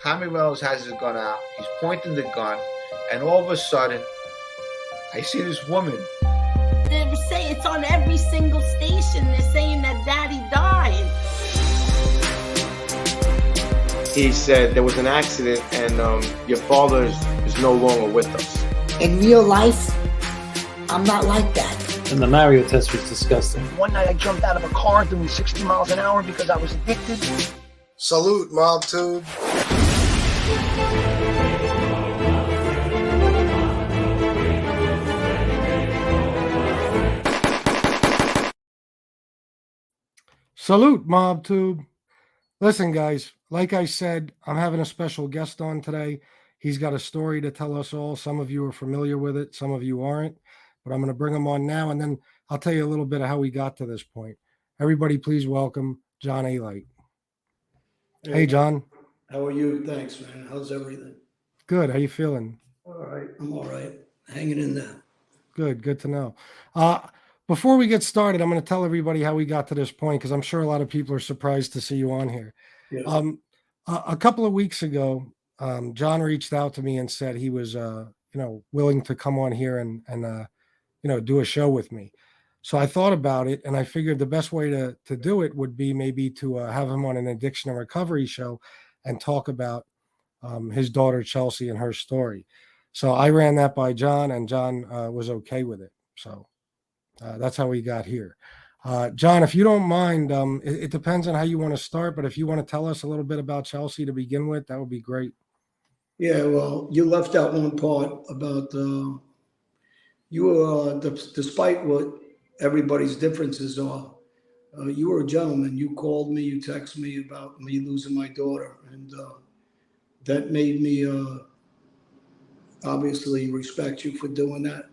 Tommy Reynolds has his gun out. He's pointing the gun, and all of a sudden, I see this woman. They say it's on every single station. They're saying that Daddy died. He said there was an accident and your father is no longer with us. In real life, I'm not like that. And the Mario test was disgusting. One night I jumped out of a car doing 60 miles an hour because I was addicted. Salute, Mob Tube. Salute, Mob Tube. Listen, guys, like I said, I'm having a special guest on today. He's got a story to tell us all. Some of you are familiar with it, some of you aren't, but I'm going to bring him on now, and then I'll tell you a little bit of how we got to this point. Everybody, please welcome John Alite. Hey, John. How are you? Thanks, man. How's everything? Good. How you feeling? All right. I'm all right. Hanging in there. Good to know. Before we get started, I'm going to tell everybody how we got to this point, because I'm sure a lot of people are surprised to see you on here. Yeah. A couple of weeks ago, John reached out to me and said he was, willing to come on here and do a show with me. So I thought about it, and I figured the best way to do it would be maybe to have him on an addiction and recovery show and talk about his daughter, Chelsea, and her story. So I ran that by John, and John was okay with it. So that's how we got here. John, if you don't mind, it depends on how you want to start, but if you want to tell us a little bit about Chelsea to begin with, that would be great. Yeah, well, you left out one part about despite what everybody's differences are, you were a gentleman. You called me, you texted me about me losing my daughter, and that made me obviously respect you for doing that.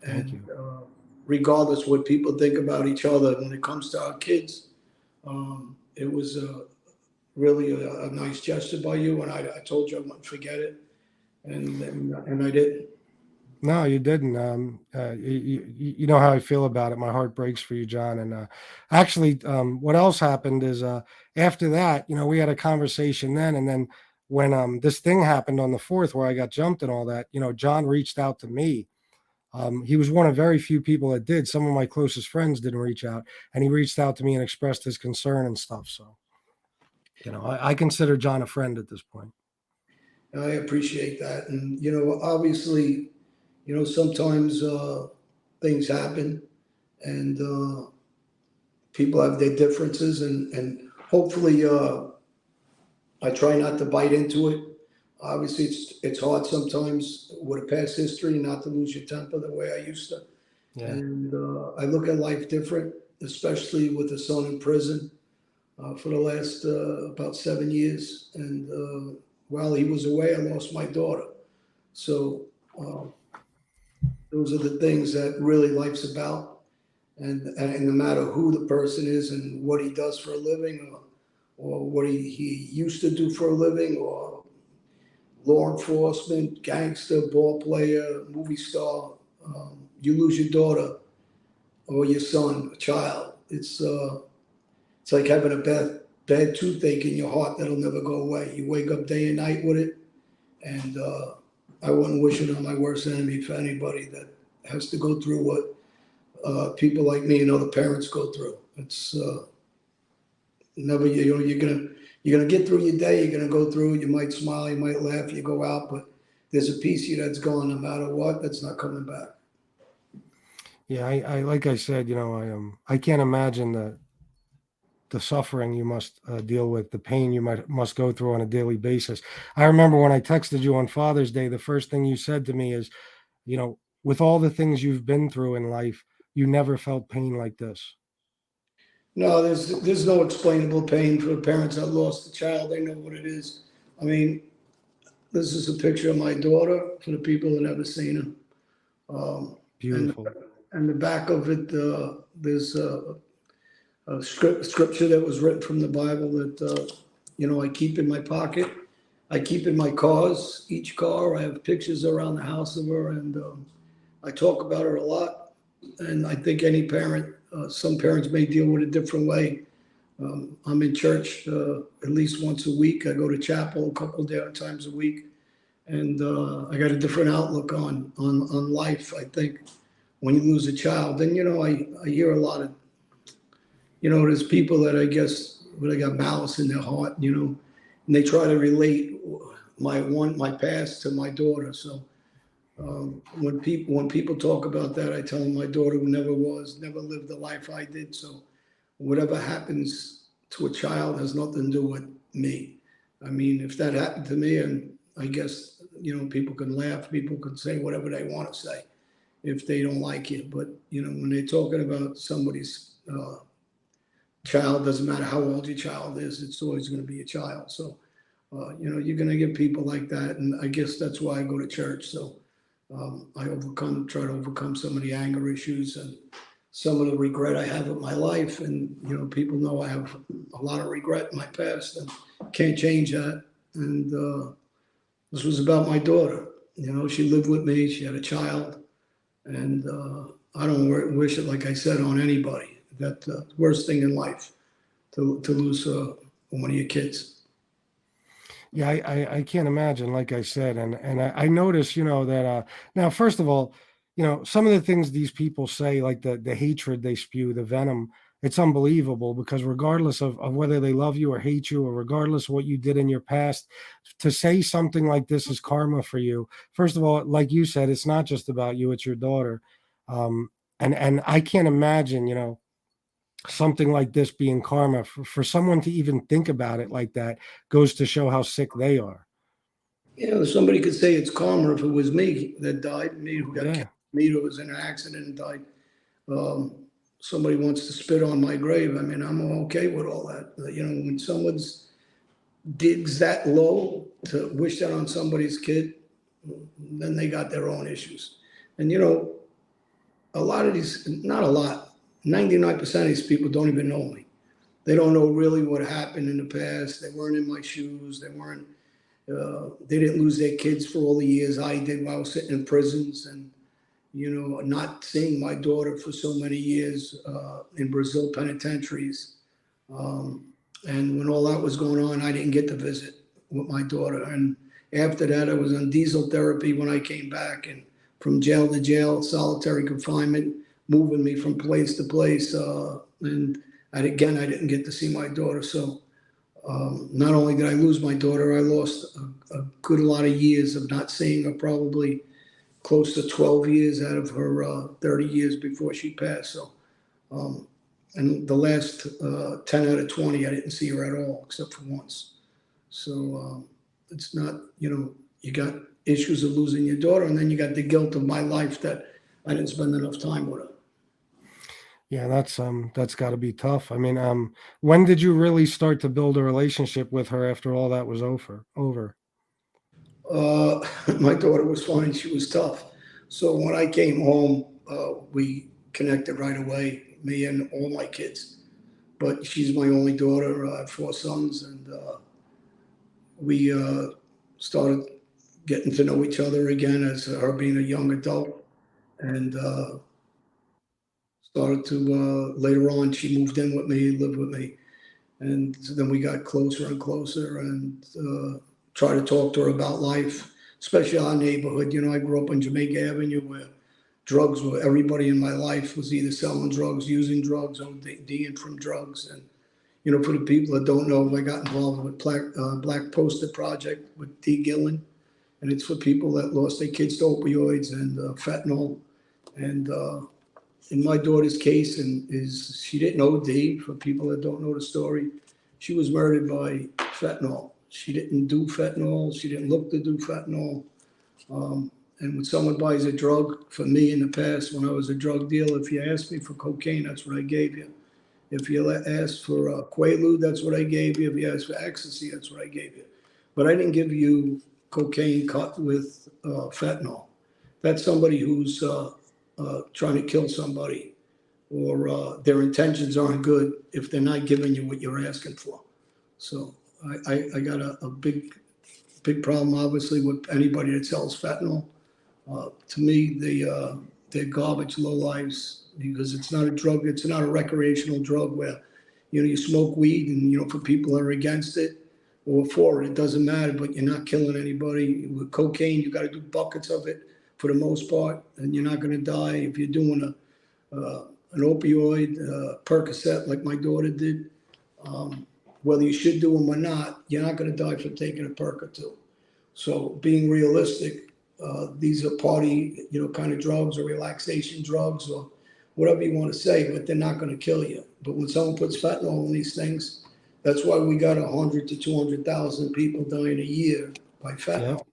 Thank you. Regardless what people think about each other when it comes to our kids, it was really a nice gesture by you, and I told you I wouldn't forget it, and I didn't. No, you didn't. You know how I feel about it. My heart breaks for you, John. And actually, what else happened is after that, we had a conversation then, and then when this thing happened on the 4th where I got jumped and all that, John reached out to me. He was one of very few people that did. Some of my closest friends didn't reach out, and he reached out to me and expressed his concern and stuff. So, I consider John a friend at this point. I appreciate that. And, obviously, sometimes things happen and people have their differences and hopefully I try not to bite into it. Obviously, it's hard sometimes with a past history not to lose your temper the way I used to. Yeah. And I look at life different, especially with a son in prison for the last about 7 years. And while he was away, I lost my daughter. So those are the things that really life's about. And no matter who the person is and what he does for a living or what he used to do for a living, or law enforcement, gangster, ball player, movie star, you lose your daughter or your son, a child. It's like having a bad toothache in your heart that'll never go away. You wake up day and night with it. And I wouldn't wish it on my worst enemy for anybody that has to go through what people like me and other parents go through. It's never, you're gonna get through your day. You're gonna go through it. You might smile, you might laugh, you go out, but there's a piece of you that's gone no matter what. That's not coming back. Yeah, I like I said, I can't imagine the suffering you must deal with, the pain you must go through on a daily basis. I remember when I texted you on Father's Day, the first thing you said to me is, with all the things you've been through in life, you never felt pain like this. No, there's no explainable pain for the parents that lost a child. They know what it is. I mean, this is a picture of my daughter for the people that never seen her. Beautiful. And the back of it, there's a scripture that was written from the Bible that, I keep in my pocket. I keep in my cars, each car. I have pictures around the house of her, and I talk about her a lot. And I think any parent, some parents may deal with it a different way. I'm in church at least once a week. I go to chapel a couple of times a week, and I got a different outlook on life. I think when you lose a child, and I hear a lot of, there's people that I guess they got malice in their heart, and they try to relate my past to my daughter. So when people talk about that, I tell them my daughter never lived the life I did. So whatever happens to a child has nothing to do with me. I mean, if that happened to me, and I guess, people can laugh, people can say whatever they want to say if they don't like it. But, when they're talking about somebody's child, doesn't matter how old your child is, it's always going to be a child. So, you're going to get people like that. And I guess that's why I go to church. So I try to overcome some of the anger issues and some of the regret I have of my life. And, people know I have a lot of regret in my past and can't change that. And this was about my daughter. She lived with me. She had a child. And I don't wish it, like I said, on anybody. That's the worst thing in life, to lose one of your kids. Yeah, I can't imagine, like I said, and I notice, that now, first of all, some of the things these people say, like the hatred they spew, the venom, it's unbelievable, because regardless of whether they love you or hate you, or regardless of what you did in your past, to say something like this is karma for you. First of all, like you said, it's not just about you, it's your daughter. And I can't imagine, something like this being karma. For someone to even think about it like that goes to show how sick they are. Somebody could say it's karma if it was me that died, me who got Yeah. killed, me who was in an accident and died. Somebody wants to spit on my grave. I mean, I'm okay with all that. When someone's digs that low to wish that on somebody's kid, then they got their own issues. And a lot of these, not a lot, 99% of these people don't even know me. They don't know really what happened in the past. They weren't in my shoes. They didn't lose their kids for all the years I did while I was sitting in prisons, and, not seeing my daughter for so many years in Brazil penitentiaries. And when all that was going on, I didn't get to visit with my daughter. And after that, I was on diesel therapy when I came back, and from jail to jail, solitary confinement, moving me from place to place. And I didn't get to see my daughter. So not only did I lose my daughter, I lost a good lot of years of not seeing her, probably close to 12 years out of her 30 years before she passed. So, and the last 10 out of 20, I didn't see her at all, except for once. So it's not, you got issues of losing your daughter, and then you got the guilt of my life that I didn't spend enough time with her. Yeah, that's got to be tough. I mean, when did you really start to build a relationship with her after all that was over? My daughter was fine. She was tough. So when I came home, we connected right away, me and all my kids. But she's my only daughter. I have 4 sons, and we started getting to know each other again as her being a young adult, and started to later on. She moved in with me, lived with me, and so then we got closer and closer, and try to talk to her about life, especially our neighborhood. I grew up on Jamaica Avenue, where drugs were, everybody in my life was either selling drugs, using drugs, or ODing from drugs. And, for the people that don't know, I got involved with Black Poster Project with D. Gillen. And it's for people that lost their kids to opioids and fentanyl. And in my daughter's case, she didn't OD. For people that don't know the story, she was murdered by fentanyl. She didn't do fentanyl. She didn't look to do fentanyl. And when someone buys a drug, for me in the past, when I was a drug dealer, if you asked me for cocaine, that's what I gave you. If you asked for Quaalude, that's what I gave you. If you asked for ecstasy, that's what I gave you. But I didn't give you cocaine cut with fentanyl. That's somebody who's trying to kill somebody, or their intentions aren't good if they're not giving you what you're asking for. So I got a big problem, obviously, with anybody that sells fentanyl. To me, they're garbage, low lives, because it's not a drug. It's not a recreational drug where you smoke weed, and for people that are against it or for it, it doesn't matter. But you're not killing anybody. With cocaine, you got to do buckets of it for the most part, and you're not going to die if you're doing an opioid, Percocet, like my daughter did. Whether you should do them or not, you're not going to die for taking a perk or two. So being realistic, these are party, kind of drugs or relaxation drugs or whatever you want to say, but they're not going to kill you. But when someone puts fentanyl in these things, that's why we got 100 to 200,000 people dying a year by fentanyl.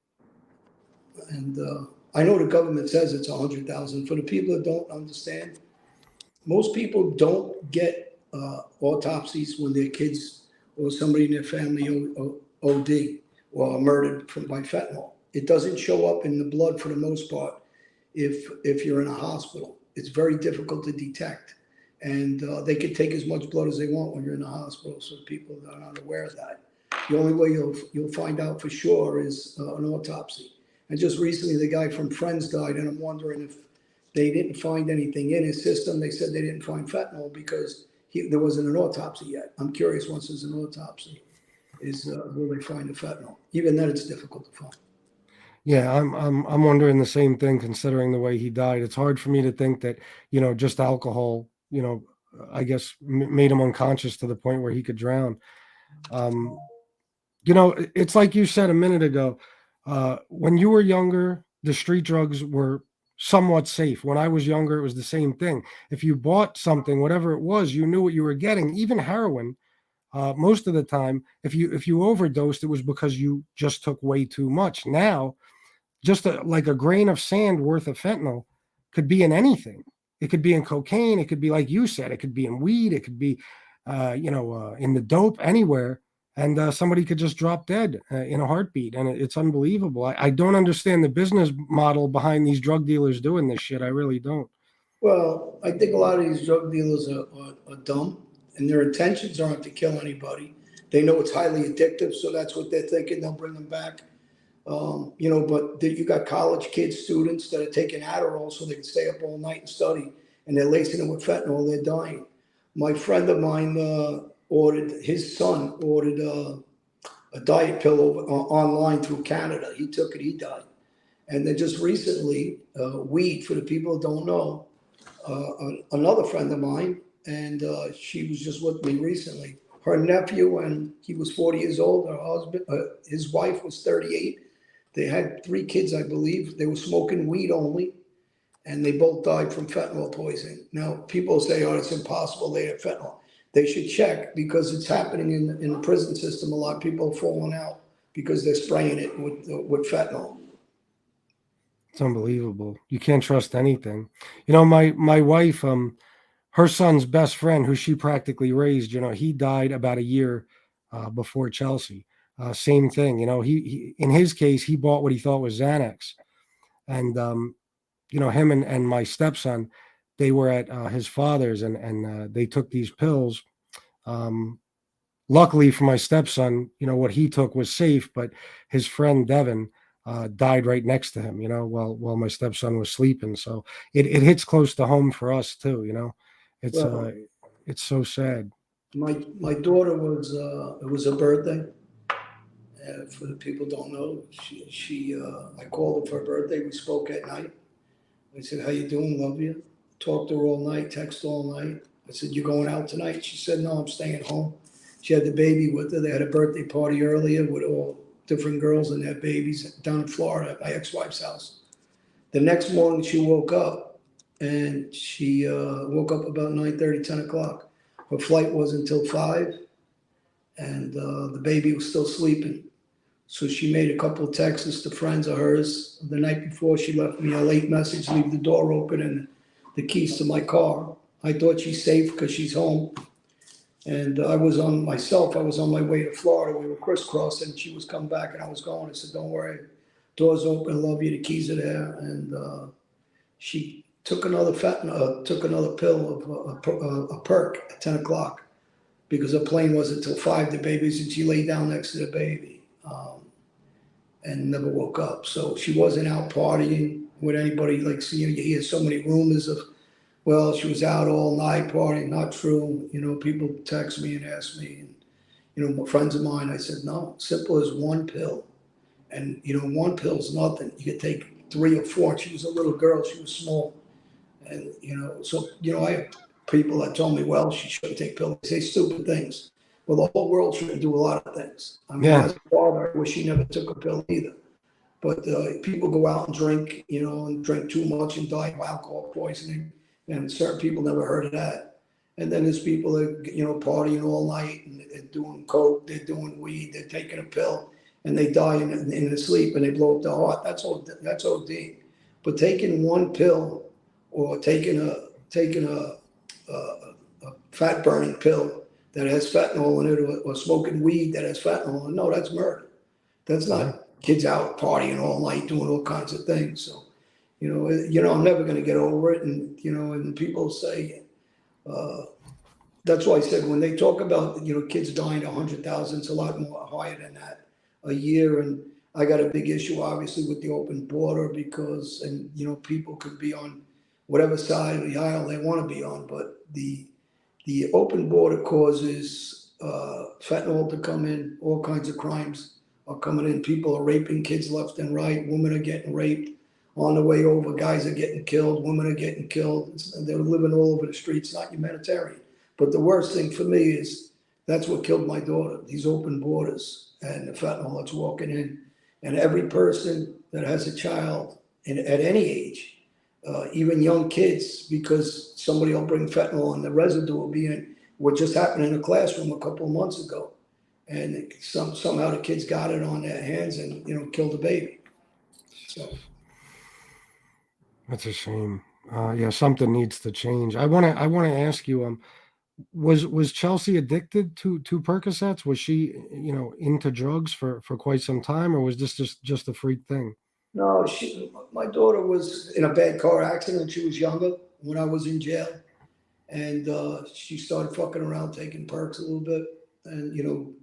Yeah. And I know the government says it's 100,000. For the people that don't understand, most people don't get autopsies when their kids or somebody in their family OD or are murdered by fentanyl. It doesn't show up in the blood for the most part if you're in a hospital. It's very difficult to detect. And they can take as much blood as they want when you're in the hospital, so people are not aware of that. The only way you'll find out for sure is an autopsy. And just recently, the guy from Friends died, and I'm wondering if they didn't find anything in his system. They said they didn't find fentanyl because there wasn't an autopsy yet. I'm curious, once there's an autopsy, will they find the fentanyl? Even then, it's difficult to find. Yeah, I'm wondering the same thing, considering the way he died. It's hard for me to think that, just alcohol, I guess made him unconscious to the point where he could drown. It's like you said a minute ago, when you were younger, the street drugs were somewhat safe. When I was younger, it was the same thing. If you bought something, whatever it was, you knew what you were getting. Even heroin, most of the time, if you overdosed, it was because you just took way too much. Now, just like a grain of sand worth of fentanyl could be in anything. It could be in cocaine. It could be, like you said, it could be in weed. It could be, in the dope, anywhere. And somebody could just drop dead in a heartbeat. And it's unbelievable. I don't understand the business model behind these drug dealers doing this shit. I really don't. Well, I think a lot of these drug dealers are dumb, and their intentions aren't to kill anybody. They know it's highly addictive, so that's what they're thinking. They'll bring them back. But you got college kids, students that are taking Adderall so they can stay up all night and study, and they're lacing it with fentanyl. They're dying. My friend of mine his son ordered a diet pill online through Canada. He took it, he died. And then just recently, weed, for the people who don't know, another friend of mine, and she was just with me recently. Her nephew, and he was 40 years old. Her husband, his wife was 38. They had 3 kids, I believe. They were smoking weed only, and they both died from fentanyl poisoning. Now, people say, "Oh, it's impossible. They had fentanyl." They should check, because it's happening in the prison system. A lot of people are falling out because they're spraying it with fentanyl. It's unbelievable. You can't trust anything. My wife, her son's best friend, who she practically raised, he died about a year before Chelsea. Same thing. He in his case, he bought what he thought was Xanax. And, him and my stepson, they were at his father's, and they took these pills. Luckily for my stepson, what he took was safe, but his friend Devin died right next to him, while my stepson was sleeping. So it hits close to home for us too. It's so sad. My daughter it was her birthday. For the people who don't know, I called her for her birthday. We spoke at night. I said, "How you doing? Love you." Talked to her all night, text all night. I said, "You going out tonight?" She said, "No, I'm staying home." She had the baby with her. They had a birthday party earlier with all different girls and their babies down in Florida at my ex-wife's house. The next morning she woke up, and she woke up about 9:30, 10 o'clock. Her flight wasn't until 5, and the baby was still sleeping. So she made a couple of texts to friends of hers. The night before, she left me a late message, leave the door open and the keys to my car. I thought she's safe because she's home. And I was on my way to Florida. We were crisscrossing. She was coming back and I was going. I said, "Don't worry, door's open, I love you, the keys are there." And she took another pill of a perk at 10 o'clock because her plane wasn't until 5, the babies, and she lay down next to the baby. And never woke up. So she wasn't out partying with anybody. Like, you hear so many rumors of well, she was out all night partying. Not true. People text me and ask me, and friends of mine. I said, no, simple as one pill, and one pill's nothing. You could take 3 or 4. She was a little girl. She was small, and so I have people that told me, well, she shouldn't take pills. They say stupid things. Well, the whole world shouldn't do a lot of things. I mean, Yeah. as a father, I wish she never took a pill either. But people go out and drink, and drink too much and die of alcohol poisoning. And certain people never heard of that. And then there's people that, partying all night and they're doing coke, they're doing weed, they're taking a pill, and they die in their sleep and they blow up their heart. That's OD. But taking one pill or taking a fat burning pill that has fentanyl in it, or smoking weed that has fentanyl in it, no, that's murder. That's not kids out partying all night doing all kinds of things. So, I'm never going to get over it. And, and people say, that's why I said when they talk about, kids dying 100,000, it's a lot more higher than that a year. And I got a big issue, obviously, with the open border because, and, people could be on whatever side of the aisle they want to be on. But the open border causes fentanyl to come in, all kinds of crimes are coming in. People are raping kids left and right. Women are getting raped on the way over. Guys are getting killed. Women are getting killed. They're living all over the streets. Not humanitarian. But the worst thing for me is that's what killed my daughter, these open borders and the fentanyl that's walking in. And every person that has a child at any age, even young kids, because somebody will bring fentanyl and the residue will be in what just happened in a classroom a couple of months ago. And somehow the kids got it on their hands and, killed the baby. So That's a shame. Yeah, something needs to change. I want to ask you, was Chelsea addicted to Percocets? Was she, into drugs for quite some time, or was this just a freak thing? no, my daughter was in a bad car accident when she was younger, when I was in jail. And she started fucking around taking perks a little bit. And,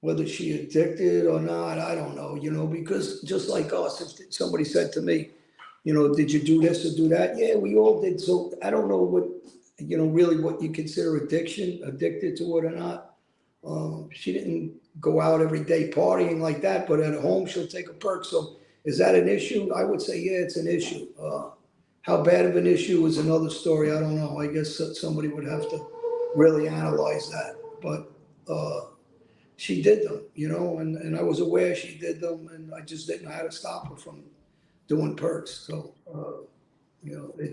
whether she addicted or not, I don't know, because just like us, if somebody said to me, did you do this or do that? Yeah, we all did. So I don't know what, really what you consider addicted to it or not. She didn't go out every day partying like that, but at home she'll take a perk. So is that an issue? I would say, yeah, it's an issue. How bad of an issue is another story. I don't know. I guess somebody would have to really analyze that. But she did them, and I was aware she did them, and I just didn't know how to stop her from doing perks. So,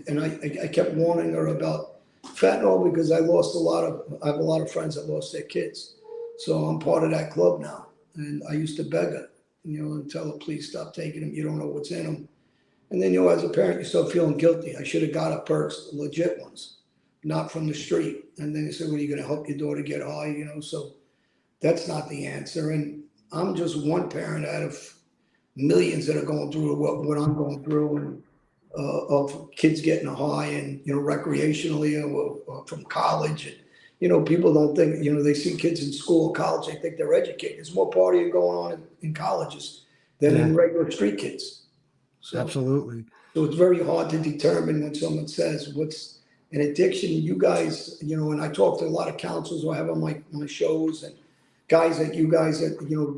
and I kept warning her about fentanyl because I have a lot of friends that lost their kids. So I'm part of that club now. And I used to beg her, and tell her, please stop taking them. You don't know what's in them. And then, as a parent, you start feeling guilty. I should have got her perks, legit ones, not from the street. And then you say, well, you're going to help your daughter get high, so that's not the answer. And I'm just one parent out of millions that are going through what I'm going through, and of kids getting high and, recreationally or from college. And, people don't think, they see kids in school, college, they think they're educated. There's more partying going on in colleges than in regular street kids. So, Absolutely. So it's very hard to determine when someone says what's an addiction. You guys, and I talk to a lot of counselors who I have on my shows, and guys that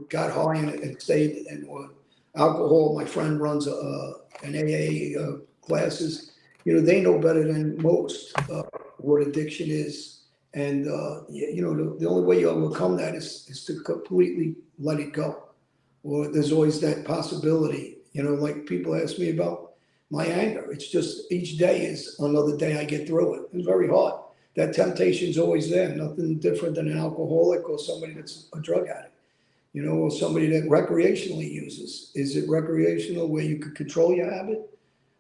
got high and stayed, and alcohol. My friend runs an AA classes. They know better than most what addiction is, and the only way you overcome that is to completely let it go. Or there's always that possibility. Like people ask me about my anger. It's just each day is another day I get through it. It's very hard. That temptation's always there. Nothing different than an alcoholic or somebody that's a drug addict. Or somebody that recreationally uses. Is it recreational where you could control your habit?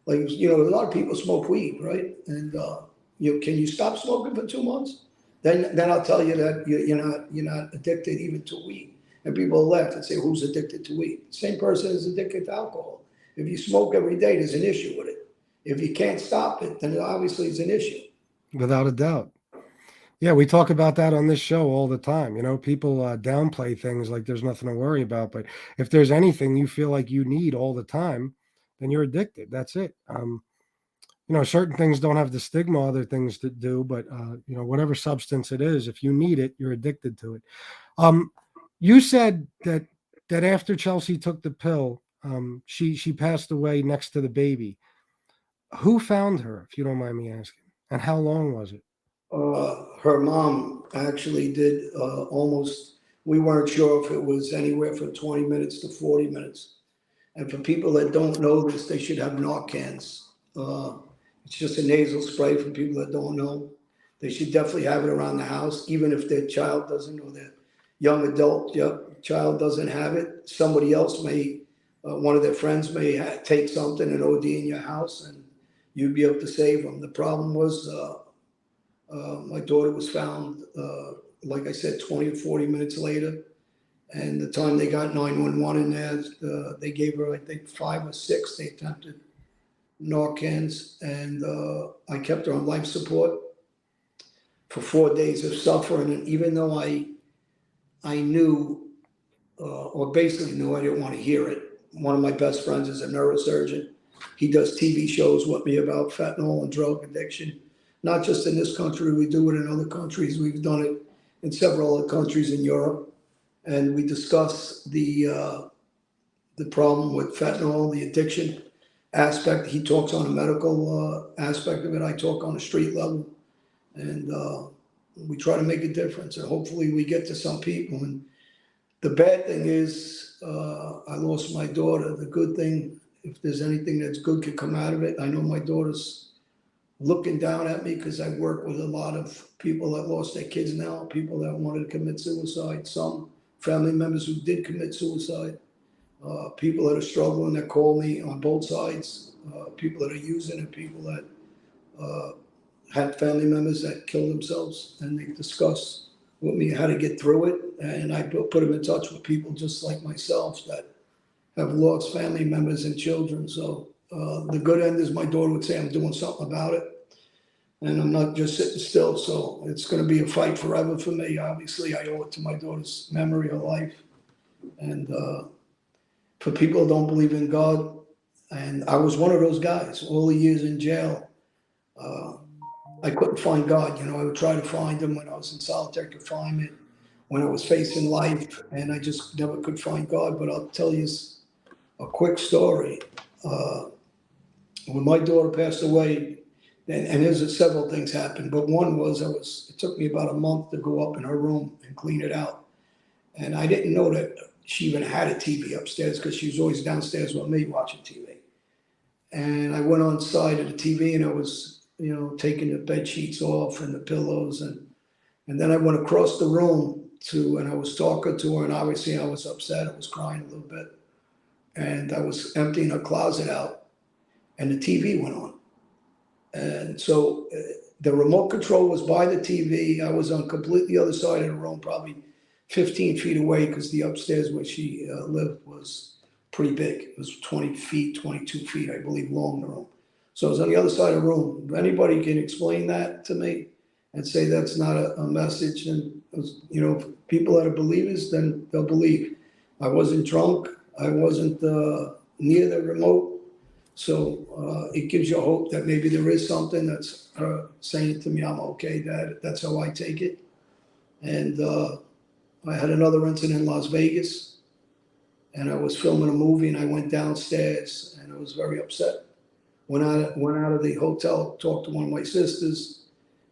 Like, a lot of people smoke weed, right? And can you stop smoking for 2 months? Then I'll tell you that you're not addicted even to weed. And people laugh and say, who's addicted to weed? Same person is addicted to alcohol. If you smoke every day, there's an issue with it. If you can't stop it, then it obviously is an issue. Without a doubt. Yeah, we talk about that on this show all the time. People downplay things like there's nothing to worry about. But if there's anything you feel like you need all the time, then you're addicted. That's it. certain things don't have the stigma other things that do, but whatever substance it is, if you need it, you're addicted to it. You said that after Chelsea took the pill, she passed away next to the baby. Who found her, if you don't mind me asking, and how long was it? Her mom actually did almost, we weren't sure if it was anywhere from 20 minutes to 40 minutes. And for people that don't know this, they should have Narcans. It's just a nasal spray for people that don't know. They should definitely have it around the house, even if their child doesn't, or their young adult child doesn't have it. Somebody else may, one of their friends may take something and OD in your house, and you'd be able to save them. The problem was my daughter was found, like I said, 20 or 40 minutes later. And the time they got 911 in there, they gave her, I think, 5 or 6. They attempted Narcans, and I kept her on life support for 4 days of suffering. And even though I knew, or basically knew, I didn't want to hear it. One of my best friends is a neurosurgeon. He does TV shows with me about fentanyl and drug addiction. Not just in this country, we do it in other countries. We've done it in several other countries in Europe. And we discuss the problem with fentanyl, the addiction aspect. He talks on a medical aspect of it. I talk on a street level. And we try to make a difference. And hopefully we get to some people. And the bad thing is I lost my daughter. The good thing, if there's anything that's good could come out of it, I know my daughter's looking down at me because I work with a lot of people that lost their kids now, people that wanted to commit suicide, some family members who did commit suicide, people that are struggling that call me on both sides, people that are using it, people that had family members that killed themselves, and they discuss with me how to get through it. And I put them in touch with people just like myself that have lost family members and children. So the good end is my daughter would say I'm doing something about it, and I'm not just sitting still. So it's going to be a fight forever for me. Obviously, I owe it to my daughter's memory, her life. And for people who don't believe in God, and I was one of those guys, all the years in jail, I couldn't find God. I would try to find him when I was in solitary confinement, when I was facing life, and I just never could find God. But I'll tell you a quick story. When my daughter passed away, and there's several things happened, but one was it took me about a month to go up in her room and clean it out. And I didn't know that she even had a TV upstairs because she was always downstairs with me watching TV. And I went on side of the TV and I was, taking the bed sheets off and the pillows. And then I went across the room and I was talking to her, and obviously I was upset. I was crying a little bit. And I was emptying her closet out, and the TV went on. And so the remote control was by the TV. I was on completely other side of the room, probably 15 feet away, because the upstairs where she lived was pretty big. It was 20 feet, 22 feet, I believe, long, the room. So I was on the other side of the room. If anybody can explain that to me and say that's not a message, and if people that are believers, then they'll believe. I wasn't drunk. I wasn't near the remote. So it gives you hope that maybe there is something that's saying to me, I'm okay, Dad. That's how I take it. And I had another incident in Las Vegas, and I was filming a movie, and I went downstairs, and I was very upset. Went out of the hotel, talked to one of my sisters,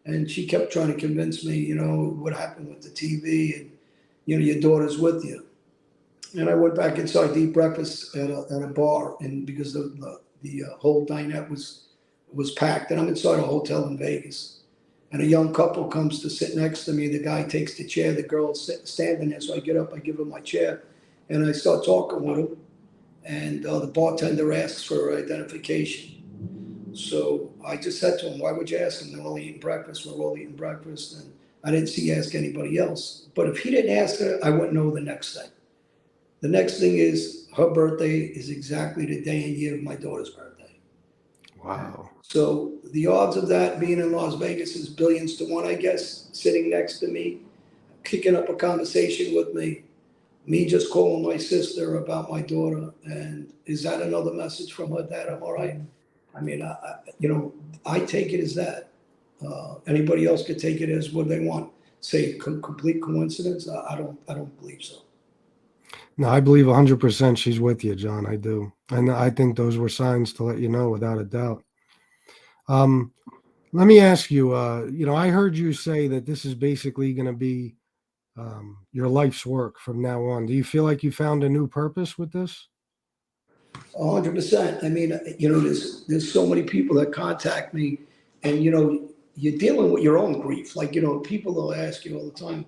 and she kept trying to convince me, what happened with the TV, and, your daughter's with you. And I went back inside to eat breakfast at a bar, and because the whole dinette was packed, and I'm inside a hotel in Vegas. And a young couple comes to sit next to me. The guy takes the chair, the girl's standing there. So I get up, I give her my chair, and I start talking with him. And the bartender asks for her identification. So I just said to him, why would you ask him? They're all eating breakfast. We're all eating breakfast. And I didn't see you ask anybody else. But if he didn't ask her, I wouldn't know the next thing. The next thing is her birthday is exactly the day and year of my daughter's birthday. Wow. So the odds of that being in Las Vegas is billions to one, I guess, sitting next to me, kicking up a conversation with me just calling my sister about my daughter. And is that another message from her dad? I'm all right. I mean, I take it as that. Anybody else could take it as what they want. Say complete coincidence. I don't believe so. No, I believe 100% she's with you, John. I do. And I think those were signs to let you know without a doubt. Let me ask you, I heard you say that this is basically going to be your life's work from now on. Do you feel like you found a new purpose with this? 100%. I mean, there's so many people that contact me, and you're dealing with your own grief. Like, people will ask you all the time.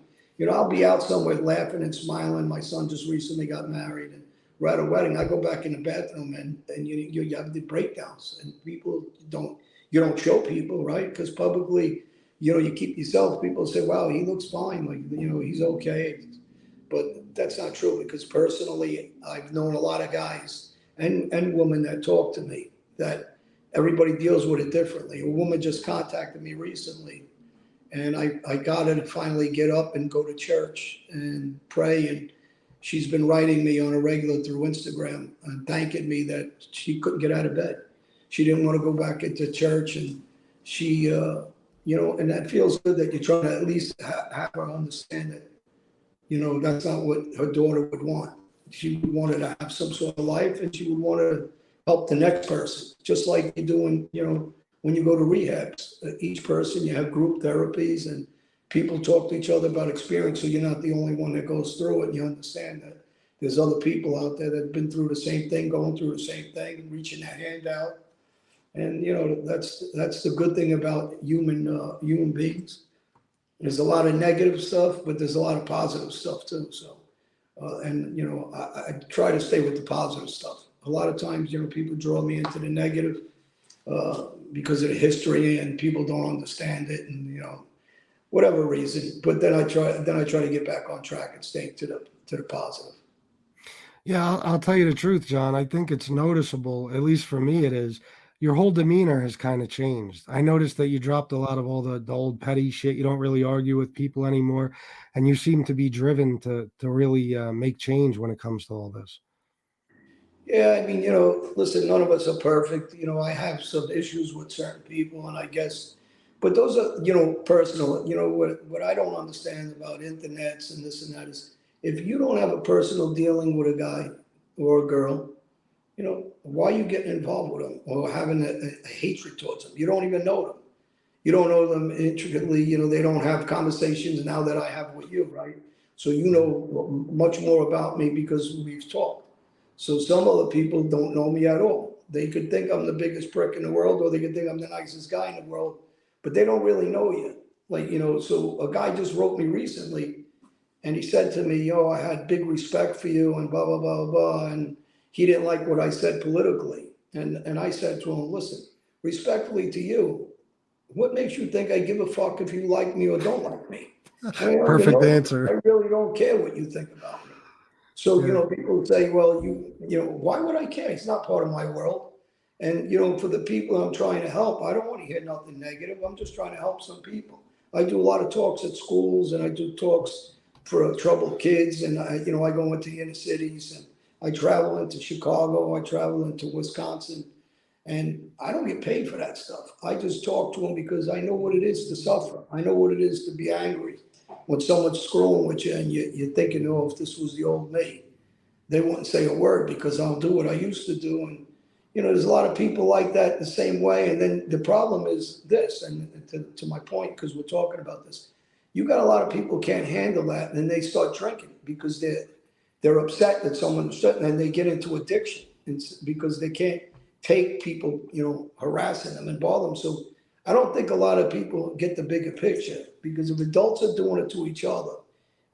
I'll be out somewhere laughing and smiling. My son just recently got married, and we're at a wedding. I go back in the bathroom, and you have the breakdowns, and you don't show people, right? Because publicly, you keep yourself. People say, "Wow, he looks fine. Like, he's okay." But that's not true, because personally, I've known a lot of guys and women that talk to me that everybody deals with it differently. A woman just contacted me recently, and I got her to finally get up and go to church and pray. And she's been writing me on a regular through Instagram and thanking me that she couldn't get out of bed. She didn't want to go back into church, and she, and that feels good that you're trying to at least have her understand that, that's not what her daughter would want. She would want her to have some sort of life, and she would want to help the next person, just like you're doing, when you go to rehabs. Each person, you have group therapies, and people talk to each other about experience, so you're not the only one that goes through it. And you understand that there's other people out there that have been through the same thing, going through the same thing, and reaching their hand out. And that's the good thing about human beings. There's a lot of negative stuff, but there's a lot of positive stuff too. So, I try to stay with the positive stuff. A lot of times, people draw me into the negative because of the history, and people don't understand it, and whatever reason. But then I try to get back on track and stay to the positive. Yeah, I'll tell you the truth, John. I think it's noticeable, at least for me, it is. Your whole demeanor has kind of changed. I noticed that you dropped a lot of all the old petty shit. You don't really argue with people anymore, and you seem to be driven to really make change when it comes to all this. Yeah, I mean, listen, none of us are perfect. I have some issues with certain people, and I guess, but those are, personal. What I don't understand about internets and this and that is, if you don't have a personal dealing with a guy or a girl, why are you getting involved with them or having a hatred towards them? You don't even know them. You don't know them intricately. They don't have conversations now that I have with you, right? So you know much more about me because we've talked. So some other people don't know me at all. They could think I'm the biggest prick in the world, or they could think I'm the nicest guy in the world, but they don't really know you. Like, so a guy just wrote me recently, and he said to me, "Yo, I had big respect for you," and blah, blah, blah, blah. And he didn't like what I said politically. And I said to him, "Listen, respectfully to you, what makes you think I give a fuck if you like me or don't like me? I mean, Perfect answer. I really don't care what you think about me." So, people say, "Well, why would I care? It's not part of my world." And, for the people I'm trying to help, I don't want to hear nothing negative. I'm just trying to help some people. I do a lot of talks at schools, and I do talks for troubled kids. And I go into the inner cities, and I travel into Chicago. I travel into Wisconsin, and I don't get paid for that stuff. I just talk to them because I know what it is to suffer. I know what it is to be angry. When someone's screwing with you and you're thinking, "Oh, if this was the old me, they wouldn't say a word because I'll do what I used to do." And, there's a lot of people like that the same way. And then the problem is this, and to my point, because we're talking about this, you got a lot of people can't handle that, and they start drinking because they're upset that someone's upset, and they get into addiction because they can't take people, harassing them and bother them. So I don't think a lot of people get the bigger picture, because if adults are doing it to each other,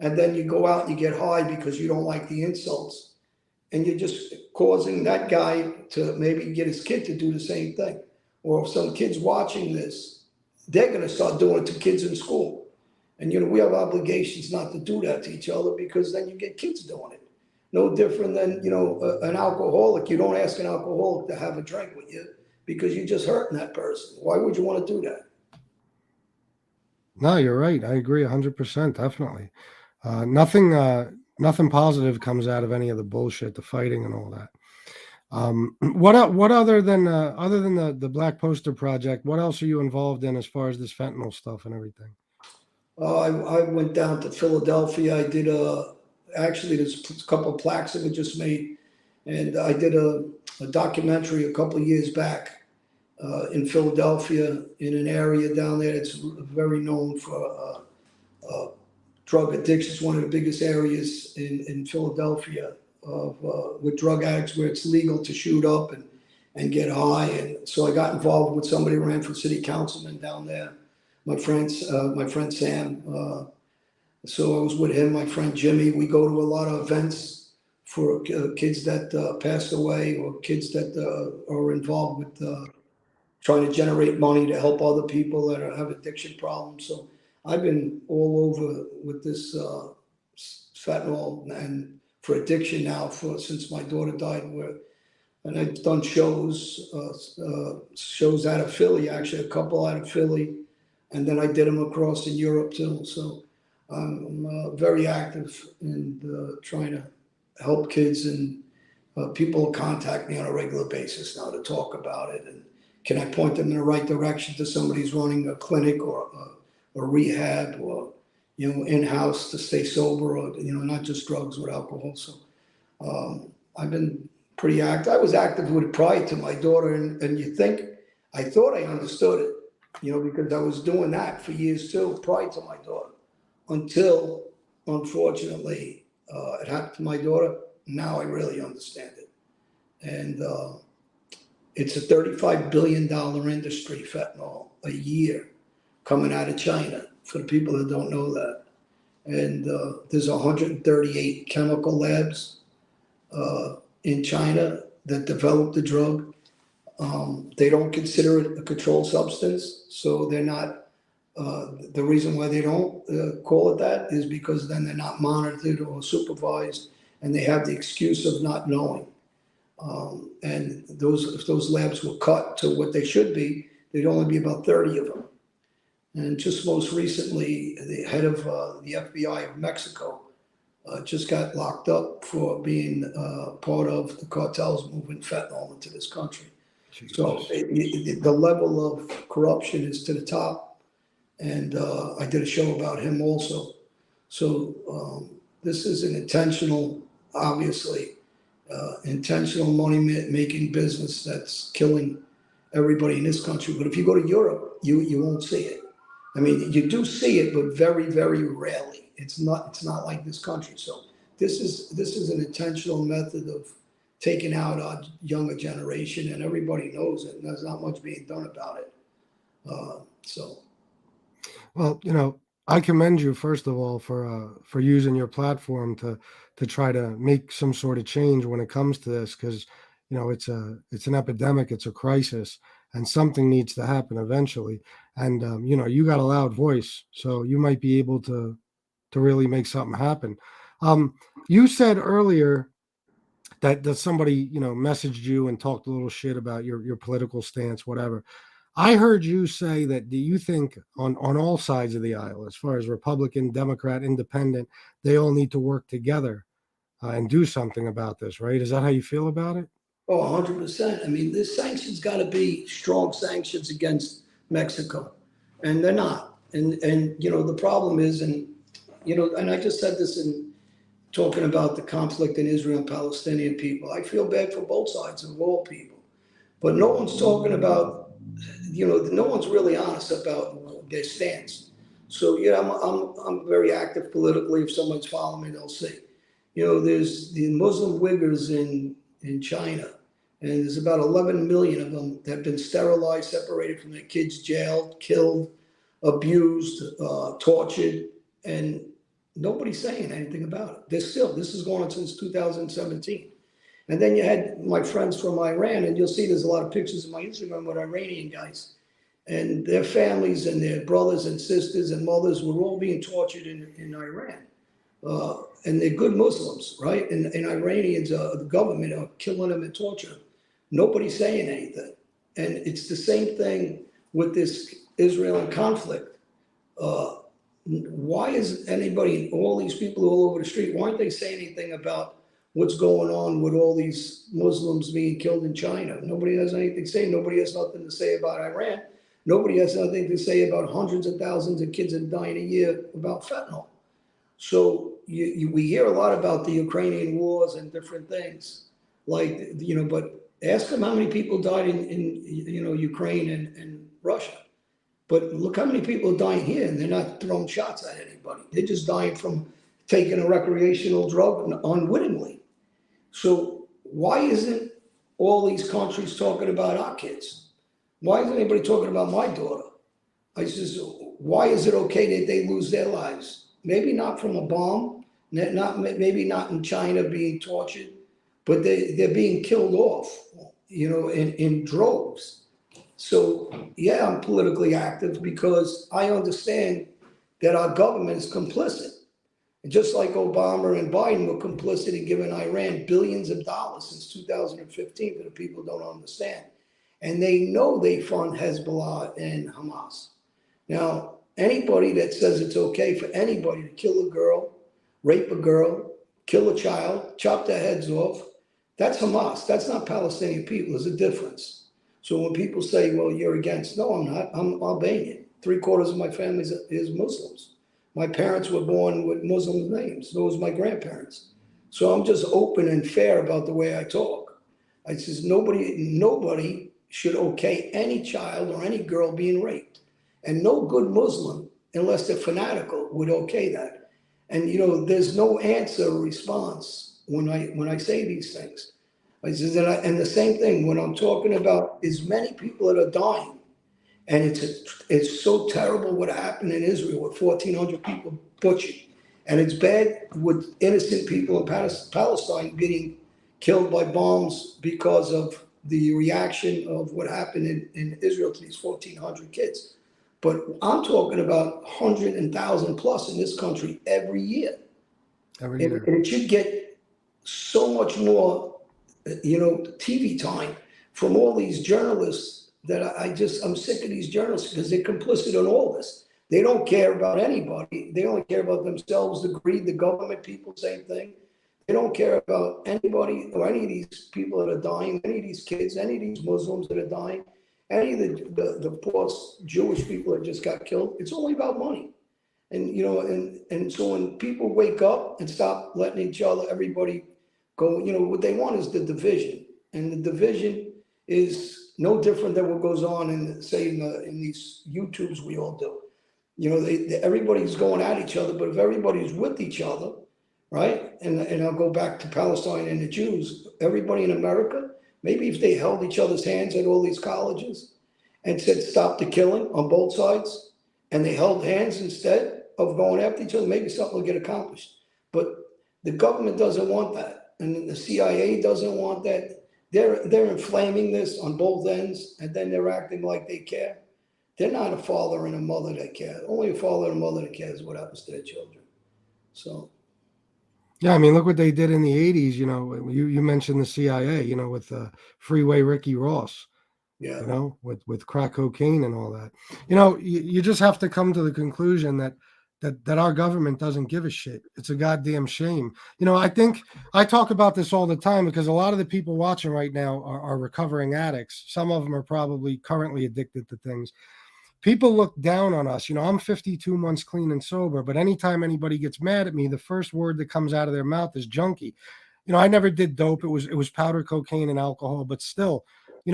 and then you go out and you get high because you don't like the insults, and you're just causing that guy to maybe get his kid to do the same thing. Or if some kid's watching this, they're going to start doing it to kids in school. And, we have obligations not to do that to each other, because then you get kids doing it. No different than, an alcoholic. You don't ask an alcoholic to have a drink with you because you're just hurting that person. Why would you want to do that? No, you're right. I agree 100%. Definitely. Nothing positive comes out of any of the bullshit, the fighting and all that. What other than the Black Poster Project? What else are you involved in as far as this fentanyl stuff and everything? I went down to Philadelphia. I did actually there's a couple of plaques that were just made, and I did a documentary a couple of years back in Philadelphia in an area down there that's very known for drug addiction. It's one of the biggest areas in Philadelphia of with drug addicts where it's legal to shoot up and get high. And so I got involved with somebody who ran for city councilman down there. My friend Sam. So I was with him, my friend Jimmy. We go to a lot of events for kids that passed away or kids that are involved with trying to generate money to help other people that have addiction problems. So I've been all over with this fentanyl and for addiction now since my daughter died. And I've done shows out of Philly, actually a couple out of Philly, and then I did them across in Europe too. So I'm very active in trying to help kids, and people contact me on a regular basis now to talk about it. And can I point them in the right direction to somebody who's running a clinic or a rehab or, in-house to stay sober or, not just drugs or alcohol. So I've been pretty active. I was active with it prior to my daughter. And I thought I understood it, because I was doing that for years too, prior to my daughter, until unfortunately it happened to my daughter. Now I really understand it. And it's a $35 billion industry, fentanyl, a year coming out of China, for the people that don't know that. And there's 138 chemical labs in China that develop the drug. They don't consider it a controlled substance, so they're not. The reason why they don't call it that is because then they're not monitored or supervised, and they have the excuse of not knowing. And if those labs were cut to what they should be, there'd only be about 30 of them. And just most recently, the head of the FBI of Mexico just got locked up for being part of the cartels moving fentanyl into this country. Jesus. So the level of corruption is to the top. And I did a show about him also. So this is an intentional, obviously, intentional money-making business that's killing everybody in this country. But if you go to Europe, you won't see it. I mean, you do see it, but very, very rarely. It's not like this country. So this is an intentional method of taking out our younger generation, and everybody knows it, and there's not much being done about it. Well, I commend you first of all for using your platform to try to make some sort of change when it comes to this, because it's an epidemic, it's a crisis, and something needs to happen eventually. And you got a loud voice, so you might be able to really make something happen. You said earlier that somebody messaged you and talked a little shit about your political stance, whatever. I heard you say that, do you think on all sides of the aisle, as far as Republican, Democrat, Independent, they all need to work together and do something about this, right? Is that how you feel about it? Oh, 100%. I mean, this sanctions got to be strong sanctions against Mexico, and they're not. And the problem is, and I just said this in talking about the conflict in Israel and Palestinian people. I feel bad for both sides of all people, but no one's talking about, no one's really honest about their stance. So I'm very active politically. If someone's following me, they'll see. There's the Muslim Uyghurs in China, and there's about 11 million of them that have been sterilized, separated from their kids, jailed, killed, abused, tortured, and nobody's saying anything about it. This is going on since 2017. And then you had my friends from Iran, and you'll see there's a lot of pictures on my Instagram with Iranian guys, and their families and their brothers and sisters and mothers were all being tortured in Iran. And they're good Muslims, right? And Iranians, the government are killing them and torturing them. Nobody's saying anything. And it's the same thing with this Israel conflict. Why is anybody, all these people all over the street, why aren't they saying anything about what's going on with all these Muslims being killed in China. Nobody has anything to say. Nobody has nothing to say about Iran. Nobody has nothing to say about hundreds of thousands of kids that die in a year about fentanyl. So we hear a lot about the Ukrainian wars and different things, like, but ask them how many people died in Ukraine and Russia. But look how many people are dying here, and they're not throwing shots at anybody. They're just dying from taking a recreational drug unwittingly. So why isn't all these countries talking about our kids? Why isn't anybody talking about my daughter? I says, why is it okay that they lose their lives? Maybe not from a bomb, maybe not in China being tortured, but they're being killed off, in droves. So yeah, I'm politically active because I understand that our government is complicit. And just like Obama and Biden were complicit in giving Iran billions of dollars since 2015 that the people don't understand. And they know they fund Hezbollah and Hamas. Now, anybody that says it's okay for anybody to kill a girl, rape a girl, kill a child, chop their heads off, that's Hamas. That's not Palestinian people. There's a difference. So when people say, well, you're against, no, I'm not. I'm Albanian. 3/4 of my family is Muslims. My parents were born with Muslim names. So was my grandparents. So I'm just open and fair about the way I talk. I says nobody should okay any child or any girl being raped. And no good Muslim, unless they're fanatical, would okay that. And there's no answer or response when I say these things. I says, and the same thing when I'm talking about as many people that are dying. And it's so terrible what happened in Israel with 1,400 people butchered. And it's bad with innocent people in Palestine getting killed by bombs because of the reaction of what happened in Israel to these 1,400 kids. But I'm talking about 100,000 plus in this country every year. Every year. And it should get so much more, TV time from all these journalists that I'm sick of these journalists because they're complicit in all this. They don't care about anybody. They only care about themselves, the greed, the government people, same thing. They don't care about anybody or any of these people that are dying, any of these kids, any of these Muslims that are dying, any of the poor Jewish people that just got killed. It's only about money. And, and so when people wake up and stop letting everybody go, what they want is the division. And the division is no different than what goes on in these YouTubes we all do. Everybody's going at each other, but if everybody's with each other, right? And I'll go back to Palestine and the Jews. Everybody in America, maybe if they held each other's hands at all these colleges and said stop the killing on both sides, and they held hands instead of going after each other, maybe something will get accomplished. But the government doesn't want that, and the CIA doesn't want that. They're inflaming this on both ends, and then they're acting like they care. They're not a father and a mother that care. Only a father and a mother that cares what happens to their children. So, yeah, I mean, look what they did in the 80s. You mentioned the CIA. With Freeway Ricky Ross. yeah. With crack cocaine and all that. You just have to come to the conclusion that our government doesn't give a shit. It's a goddamn shame. I think I talk about this all the time because a lot of the people watching right now are recovering addicts. Some of them are probably currently addicted to things. People look down on us. I'm 52 months clean and sober, but anytime anybody gets mad at me, the first word that comes out of their mouth is junkie. I never did dope. It was powder cocaine and alcohol, but still,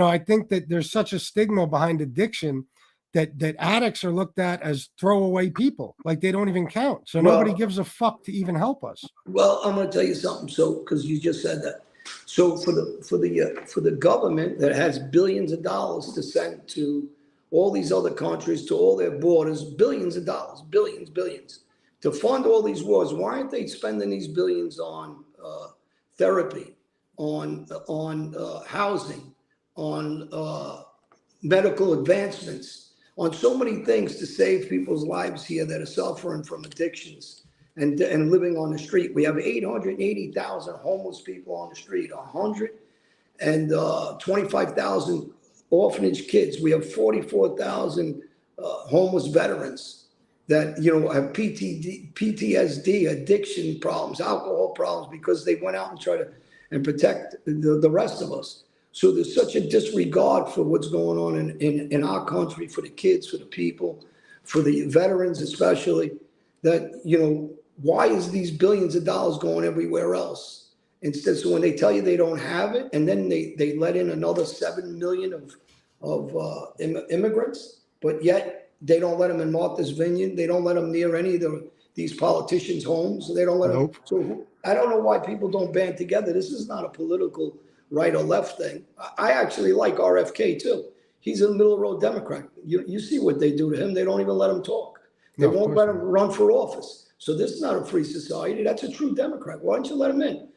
I think that there's such a stigma behind addiction that addicts are looked at as throwaway people, like they don't even count. So nobody gives a fuck to even help us. Well, I'm going to tell you something. So, because you just said that, so for the government that has billions of dollars to send to all these other countries, to all their borders, billions of dollars, billions to fund all these wars, why aren't they spending these billions on therapy, on housing, on medical advancements? On so many things to save people's lives here that are suffering from addictions and living on the street. We have 880,000 homeless people on the street, 125,000 orphanage kids. We have 44,000 homeless veterans. that, you know, have PTSD, addiction problems, alcohol problems, because they went out and tried to and protect the rest of us. So there's such a disregard for what's going on in our country, for the kids, for the people, for the veterans especially, that, you know, why is these billions of dollars going everywhere else? Instead, so when they tell you they don't have it, and then they let in another 7 million of immigrants, but yet they don't let them in Martha's Vineyard. They don't let them near any of these politicians' homes. They don't let them. Nope. So I don't know why people don't band together. This is not a political right or left thing. I actually like RFK too. He's a middle road Democrat. You see what they do to him. They don't even let him talk. They No, of won't course let him run for office. So this is not a free society. That's a true Democrat. Why don't you let him in?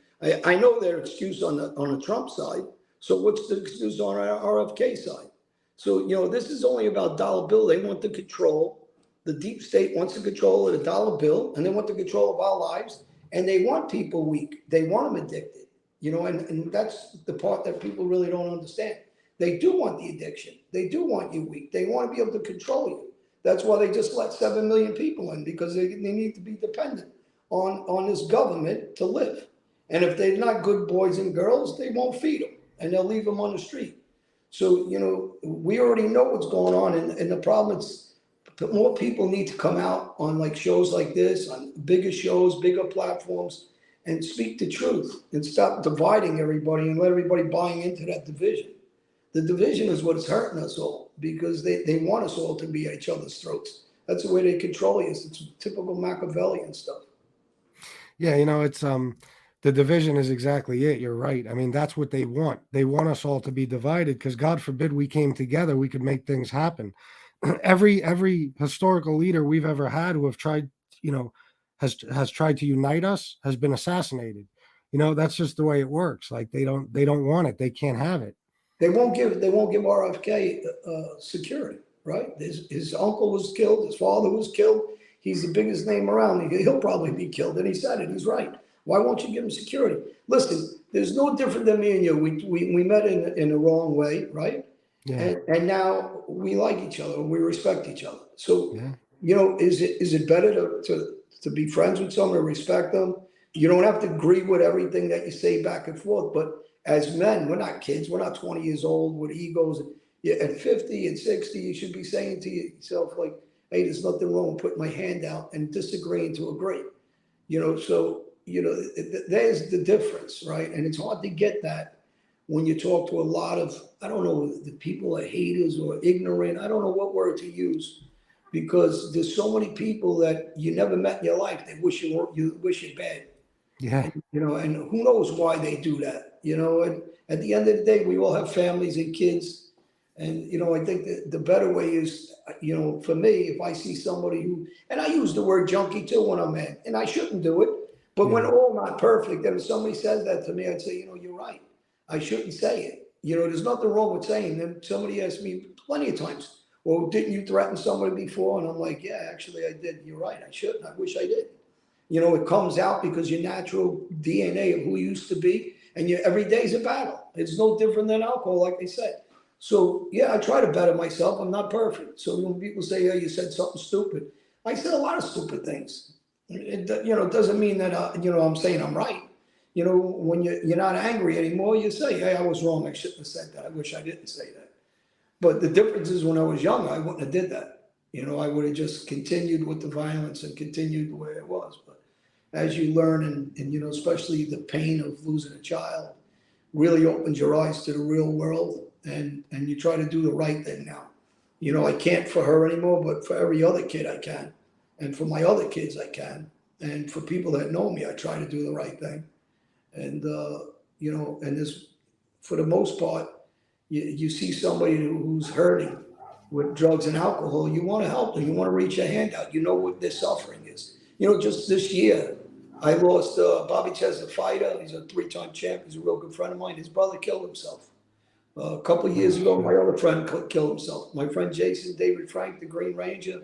I know their excuse on the Trump side. So what's the excuse on our RFK side? So, you know, this is only about dollar bill. They want the control. The deep state wants the control of the dollar bill, and they want the control of our lives. And they want people weak. They want them addicted. You know, and that's the part that people really don't understand. They do want the addiction. They do want you weak. They want to be able to control you. That's why they just let 7 million people in, because they need to be dependent on this government to live. And if they're not good boys and girls, they won't feed them, and they'll leave them on the street. So, you know, we already know what's going on. And the problem is more people need to come out on like shows like this, on bigger shows, bigger platforms, and speak the truth and stop dividing everybody and let everybody buying into that division. The division is what is hurting us all, because they want us all to be at each other's throats. That's the way they control us. It's typical Machiavellian stuff. Yeah, you know, it's the division is exactly it. You're right. I mean, that's what they want. They want us all to be divided, because God forbid we came together, we could make things happen. Every historical leader we've ever had who have tried, you know, has tried to unite us has been assassinated. You know, that's just the way it works. Like they don't want it. They can't have it. They won't give RFK security, right? His uncle was killed. His father was killed. He's the biggest name around. He'll probably be killed. And he said it. He's right. Why won't you give him security? Listen, there's no different than me and you. We met in the wrong way, right? Yeah. And now we like each other and we respect each other. So, Yeah. you know, is it better to be friends with someone, to respect them? You don't have to agree with everything that you say back and forth, but as men, we're not kids. We're not 20 years old with egos. At 50 and 60, you should be saying to yourself, like, hey, there's nothing wrong with putting my hand out and disagreeing to agree. You know, so, you know, there's the difference, right? And it's hard to get that when you talk to a lot of, I don't know, the people are haters or ignorant. I don't know what word to use, because there's so many people that you never met in your life. They wish you bad. Yeah. You know, and who knows why they do that, you know, and at the end of the day, we all have families and kids. And, you know, I think that the better way is, you know, for me, if I see somebody who, and I use the word junkie too when I'm mad, and I shouldn't do it, but when all not perfect, and if somebody says that to me, I'd say, you know, you're right. I shouldn't say it. You know, there's nothing wrong with saying it. And somebody asked me plenty of times, well, didn't you threaten somebody before? And I'm like, yeah, actually I did. You're right. I shouldn't. I wish I did. You know, it comes out because your natural DNA of who you used to be, and every day's a battle. It's no different than alcohol, like they said. So, yeah, I try to better myself. I'm not perfect. So when people say, oh, you said something stupid, I said a lot of stupid things. It doesn't mean that, I'm saying I'm right. You know, when you're not angry anymore, you say, hey, I was wrong. I shouldn't have said that. I wish I didn't say that. But the difference is when I was young, I wouldn't have did that. You know, I would have just continued with the violence and continued the way it was. But as you learn, and you know, especially the pain of losing a child really opens your eyes to the real world, and you try to do the right thing now. You know, I can't for her anymore, but for every other kid I can. And for my other kids I can. And for people that know me, I try to do the right thing. And, you know, and this, for the most part, you see somebody who's hurting with drugs and alcohol, you want to help them. You want to reach a hand out. You know what their suffering is. You know, just this year, I lost Bobby Chesler, fighter. He's a 3-time champ. He's a real good friend of mine. His brother killed himself. A couple of years ago, my other friend killed himself. My friend Jason David Frank, the Green Ranger,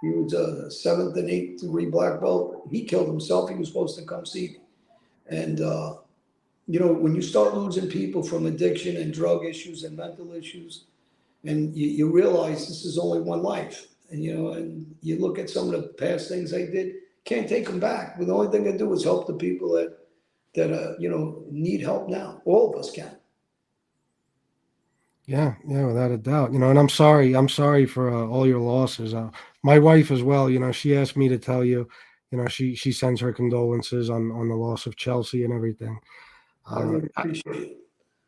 he was a 7th and 8th degree black belt. He killed himself. He was supposed to come see me. And, you know, when you start losing people from addiction and drug issues and mental issues, and you realize this is only one life, And, and you look at some of the past things I did, can't take them back. But the only thing I do is help the people that need help now. All of us can. Yeah, without a doubt. And I'm sorry for all your losses. My wife as well. She asked me to tell you. She sends her condolences on the loss of Chelsea and everything. I really appreciate it.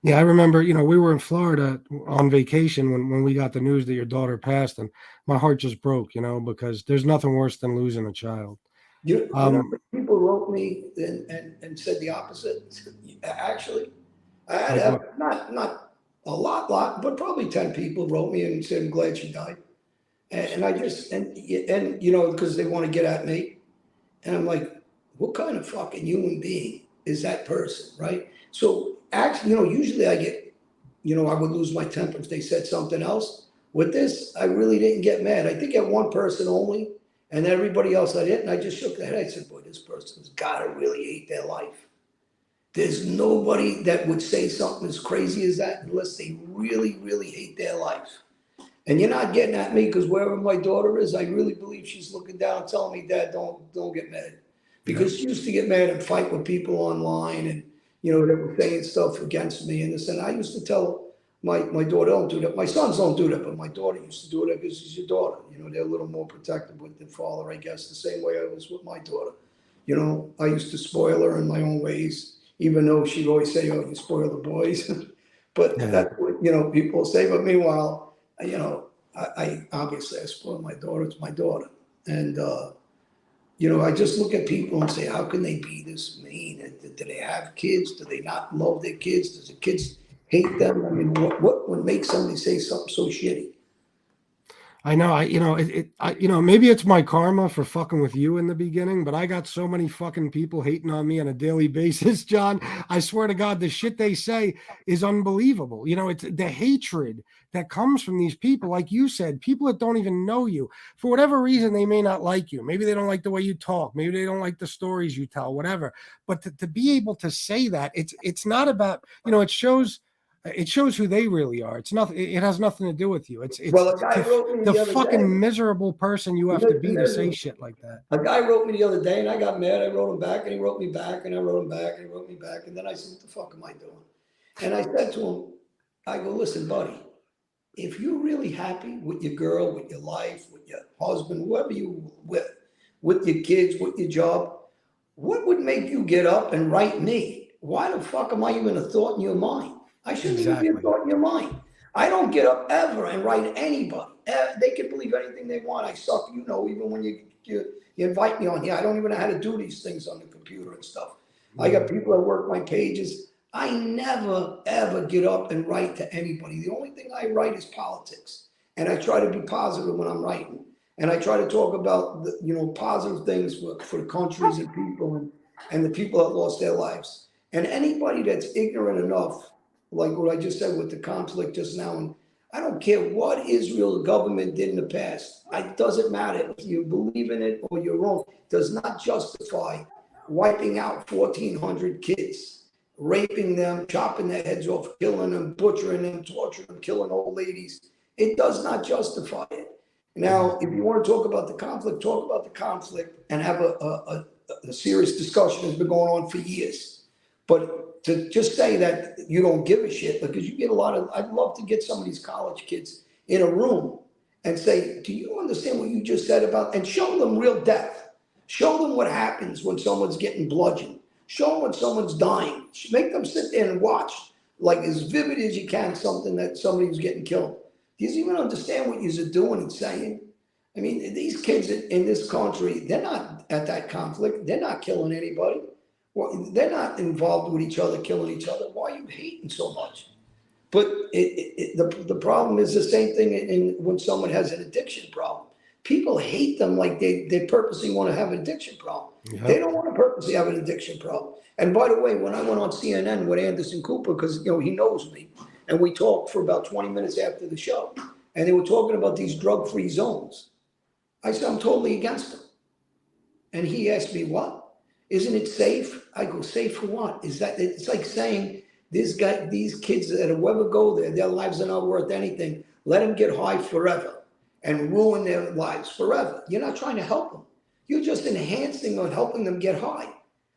Yeah, I remember. We were in Florida on vacation when we got the news that your daughter passed, and my heart just broke. Because there's nothing worse than losing a child. People wrote me and said the opposite. Actually, I had not a lot, but probably 10 people wrote me and said, I'm glad she died. And I just, because they want to get at me. And I'm like, what kind of fucking human being is that person, right? So actually, usually I get, I would lose my temper if they said something else. With this, I really didn't get mad. I think at one person only, and everybody else I didn't. I just shook the head. I said, boy, this person's got to really hate their life. There's nobody that would say something as crazy as that unless they really, really hate their life. And you're not getting at me because wherever my daughter is, I really believe she's looking down and telling me, Dad, don't get mad. Because she used to get mad and fight with people online and, they were saying stuff against me and this. And I used to tell my daughter, don't do that. My sons don't do that, but my daughter used to do it because she's your daughter. They're a little more protective with their father, I guess, the same way I was with my daughter. I used to spoil her in my own ways, even though she'd always say, oh, you spoil the boys. But that's what, people say. But meanwhile, I obviously I spoil my daughter. It's my daughter. And, I just look at people and say, how can they be this mean? Do they have kids? Do they not love their kids? Does the kids hate them? I mean, what would make somebody say something so shitty? I know, maybe it's my karma for fucking with you in the beginning, but I got so many fucking people hating on me on a daily basis, John. I swear to God, the shit they say is unbelievable. It's the hatred that comes from these people. Like you said, people that don't even know you. For whatever reason, they may not like you. Maybe they don't like the way you talk. Maybe they don't like the stories you tell, whatever. But to be able to say that, it's not about, it shows who they really are. It's nothing. It has nothing to do with you. It's well, a guy wrote me the other fucking day. miserable person you have to be to say shit like that. A guy wrote me the other day, and I got mad. I wrote him back, and he wrote me back, and I wrote him back, and he wrote me back, and then I said, "What the fuck am I doing?" And I said to him, "I go, listen, buddy. If you're really happy with your girl, with your life, with your husband, whoever you with your kids, with your job, what would make you get up and write me? Why the fuck am I even a thought in your mind? I shouldn't even be a thought in your mind. I don't get up ever and write anybody. They can believe anything they want. I suck, even when you invite me on here. I don't even know how to do these things on the computer and stuff. I got people that work my pages. I never, ever get up and write to anybody. The only thing I write is politics. And I try to be positive when I'm writing. And I try to talk about, positive things for the countries and people and the people that lost their lives. And anybody that's ignorant enough, like what I just said with the conflict just now, and I don't care what Israel government did in the past. It doesn't matter if you believe in it or you're wrong. It does not justify wiping out 1,400 kids, raping them, chopping their heads off, killing them, butchering them, torturing them, killing old ladies. It does not justify it. Now, if you want to talk about the conflict and have a serious discussion that's been going on for years. But to just say that you don't give a shit, because you get I'd love to get some of these college kids in a room and say, do you understand what you just said about, and show them real death. Show them what happens when someone's getting bludgeoned. Show them when someone's dying. Make them sit there and watch, like as vivid as you can, something that somebody who's getting killed. Do you even understand what you're doing and saying? I mean, these kids in this country, they're not at that conflict. They're not killing anybody. Well, they're not involved with each other, killing each other. Why are you hating so much? But the problem is the same thing when someone has an addiction problem. People hate them like they purposely want to have an addiction problem. Yeah. They don't want to purposely have an addiction problem. And by the way, when I went on CNN with Anderson Cooper, because he knows me, and we talked for about 20 minutes after the show, and they were talking about these drug-free zones. I said, I'm totally against them. And he asked me, what? Isn't it safe? I go, safe for what? It's like saying these kids that will ever go there, their lives are not worth anything. Let them get high forever. and ruin their lives forever. You're not trying to help them. You're just enhancing or helping them get high.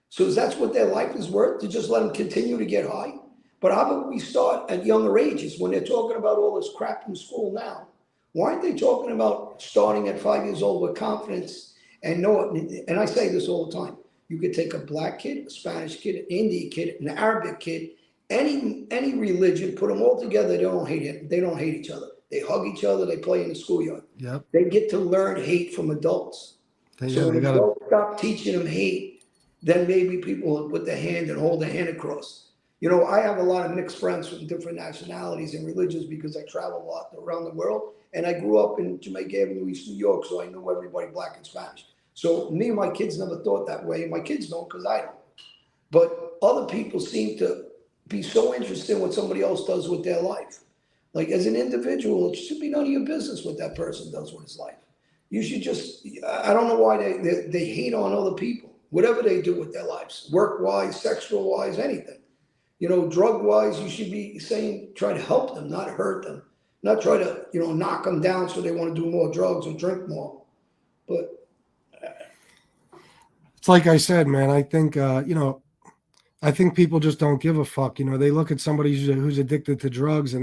So that's what their life is worth, to just let them continue to get high? But how about we start at younger ages when they're talking about all this crap in school now? Why aren't they talking about starting at 5 years old with confidence and know it? And I say this all the time. You could take a black kid, a Spanish kid, an Indian kid, an Arabic kid, any religion, put them all together. They don't hate it. They don't hate each other. They hug each other. They play in the schoolyard. Yep. They get to learn hate from adults. So when adults stop teaching them hate, then maybe people will put their hand and hold their hand across. You know, I have a lot of mixed friends from different nationalities and religions because I travel a lot around the world. And I grew up in Jamaica Avenue, East New York, so I knew everybody black and Spanish. So me and my kids never thought that way. My kids don't because I don't. But other people seem to be so interested in what somebody else does with their life. Like as an individual, it should be none of your business what that person does with his life. You should just, I don't know why they hate on other people, whatever they do with their lives, work-wise, sexual-wise, anything. You know, drug-wise, you should be saying, try to help them, not hurt them. Not try to, you know, knock them down so they want to do more drugs or drink more. But it's like I said, man, I think, you know, I think people just don't give a fuck. You know, they look at somebody who's addicted to drugs and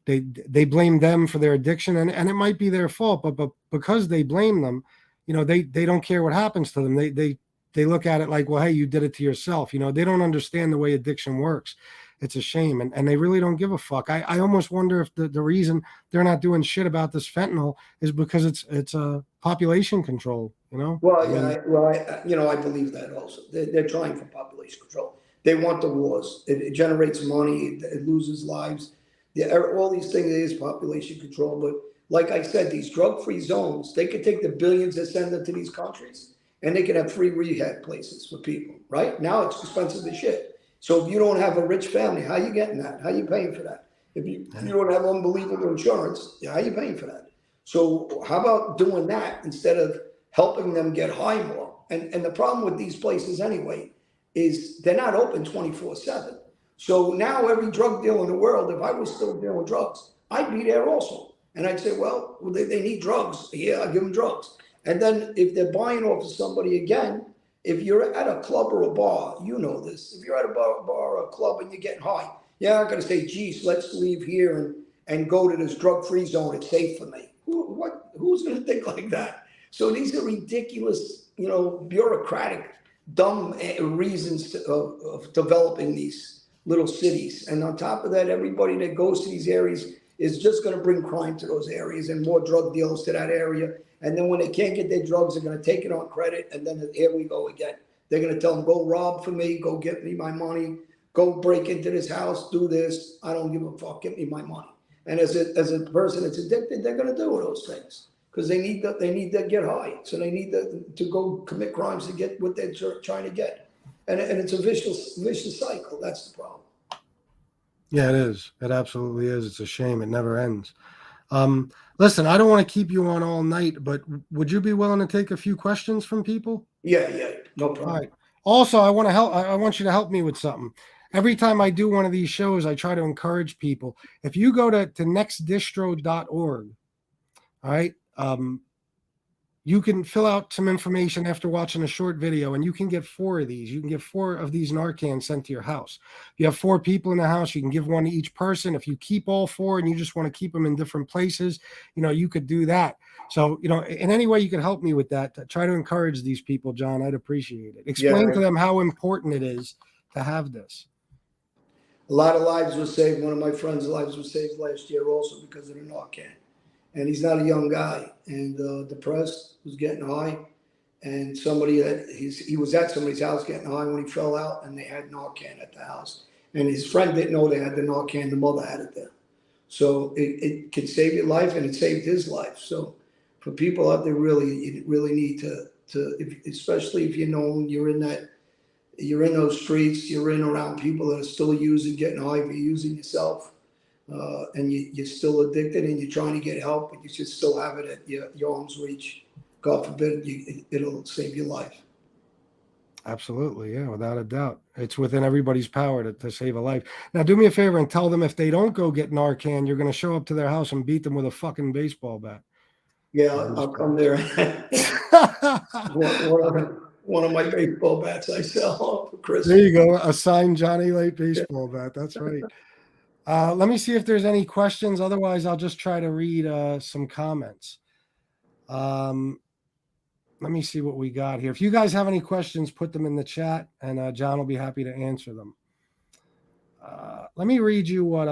they blame them for their addiction, and it might be their fault, but because they blame them, you know, they don't care what happens to them. They look at it like, well, hey, you did it to yourself. You know, they don't understand the way addiction works. It's a shame, and they really don't give a fuck. I almost wonder if the reason they're not doing shit about this fentanyl is because it's a population control. You know. Well, I believe that also. They're trying for population control. They want the wars. It generates money. It loses lives. All these things is population control. But like I said, these drug-free zones, they could take the billions they send into these countries, and they could have free rehab places for people. Right now, it's expensive as shit. So if you don't have a rich family, how are you getting that? How are you paying for that? If you don't have unbelievable insurance, how are you paying for that? So how about doing that instead of helping them get high more? And the problem with these places anyway is they're not open 24/7. So now every drug dealer in the world, if I was still dealing drugs, I'd be there also. And I'd say, well, they need drugs. Yeah, I'll give them drugs. And then if they're buying off of somebody again, if you're at a club or a bar, you know this. If you're at a bar or a club and you're getting high, you're not going to say, geez, let's leave here and go to this drug-free zone. It's safe for me. Who's going to think like that? So these are ridiculous, you know, bureaucratic, dumb reasons of developing these little cities. And on top of that, everybody that goes to these areas is just going to bring crime to those areas and more drug dealers to that area. And then when they can't get their drugs, they're going to take it on credit. And then here we go again. They're going to tell them, go rob for me, go get me my money, go break into this house, do this. I don't give a fuck, get me my money. And as a person that's addicted, they're going to do those things because they need to get high. So they need to go commit crimes to get what they're trying to get. And it's a vicious cycle. That's the problem. Yeah, it is. It absolutely is. It's a shame. It never ends. Listen, I don't want to keep you on all night, but would you be willing to take a few questions from people? Yeah, no problem. All right. Also, I want you to help me with something. Every time I do one of these shows, I try to encourage people. If you go to nextdistro.org, all right, you can fill out some information after watching a short video, and you can get 4 of these. You can get 4 of these Narcan sent to your house. If you have 4 people in the house, you can give 1 to each person. If you keep all 4 and you just want to keep them in different places, you know, you could do that. So, you know, in any way you can help me with that, try to encourage these people, John. I'd appreciate it. Explain to them how important it is to have this. A lot of lives were saved. One of my friends' lives was saved last year also because of the Narcan. And he's not a young guy and depressed, was getting high. And he was at somebody's house getting high when he fell out, and they had Narcan at the house. And his friend didn't know they had the Narcan. The mother had it there. So it could save your life, and it saved his life. So for people out there, you really need to especially if you know you're in those streets, you're in around people that are still using, getting high, you're using yourself. And you're still addicted and you're trying to get help, but you should still have it at your arm's reach. God forbid, it'll save your life. Absolutely, yeah, without a doubt. It's within everybody's power to save a life. Now, do me a favor and tell them if they don't go get Narcan, you're going to show up to their house and beat them with a fucking baseball bat. Yeah, I'm just I'll come there. One of my baseball bats I sell for Christmas. There you go. A signed Johnny Late baseball bat. That's right. Let me see if there's any questions. Otherwise, I'll just try to read some comments. Let me see what we got here. If you guys have any questions, put them in the chat, and John will be happy to answer them. Let me read you what,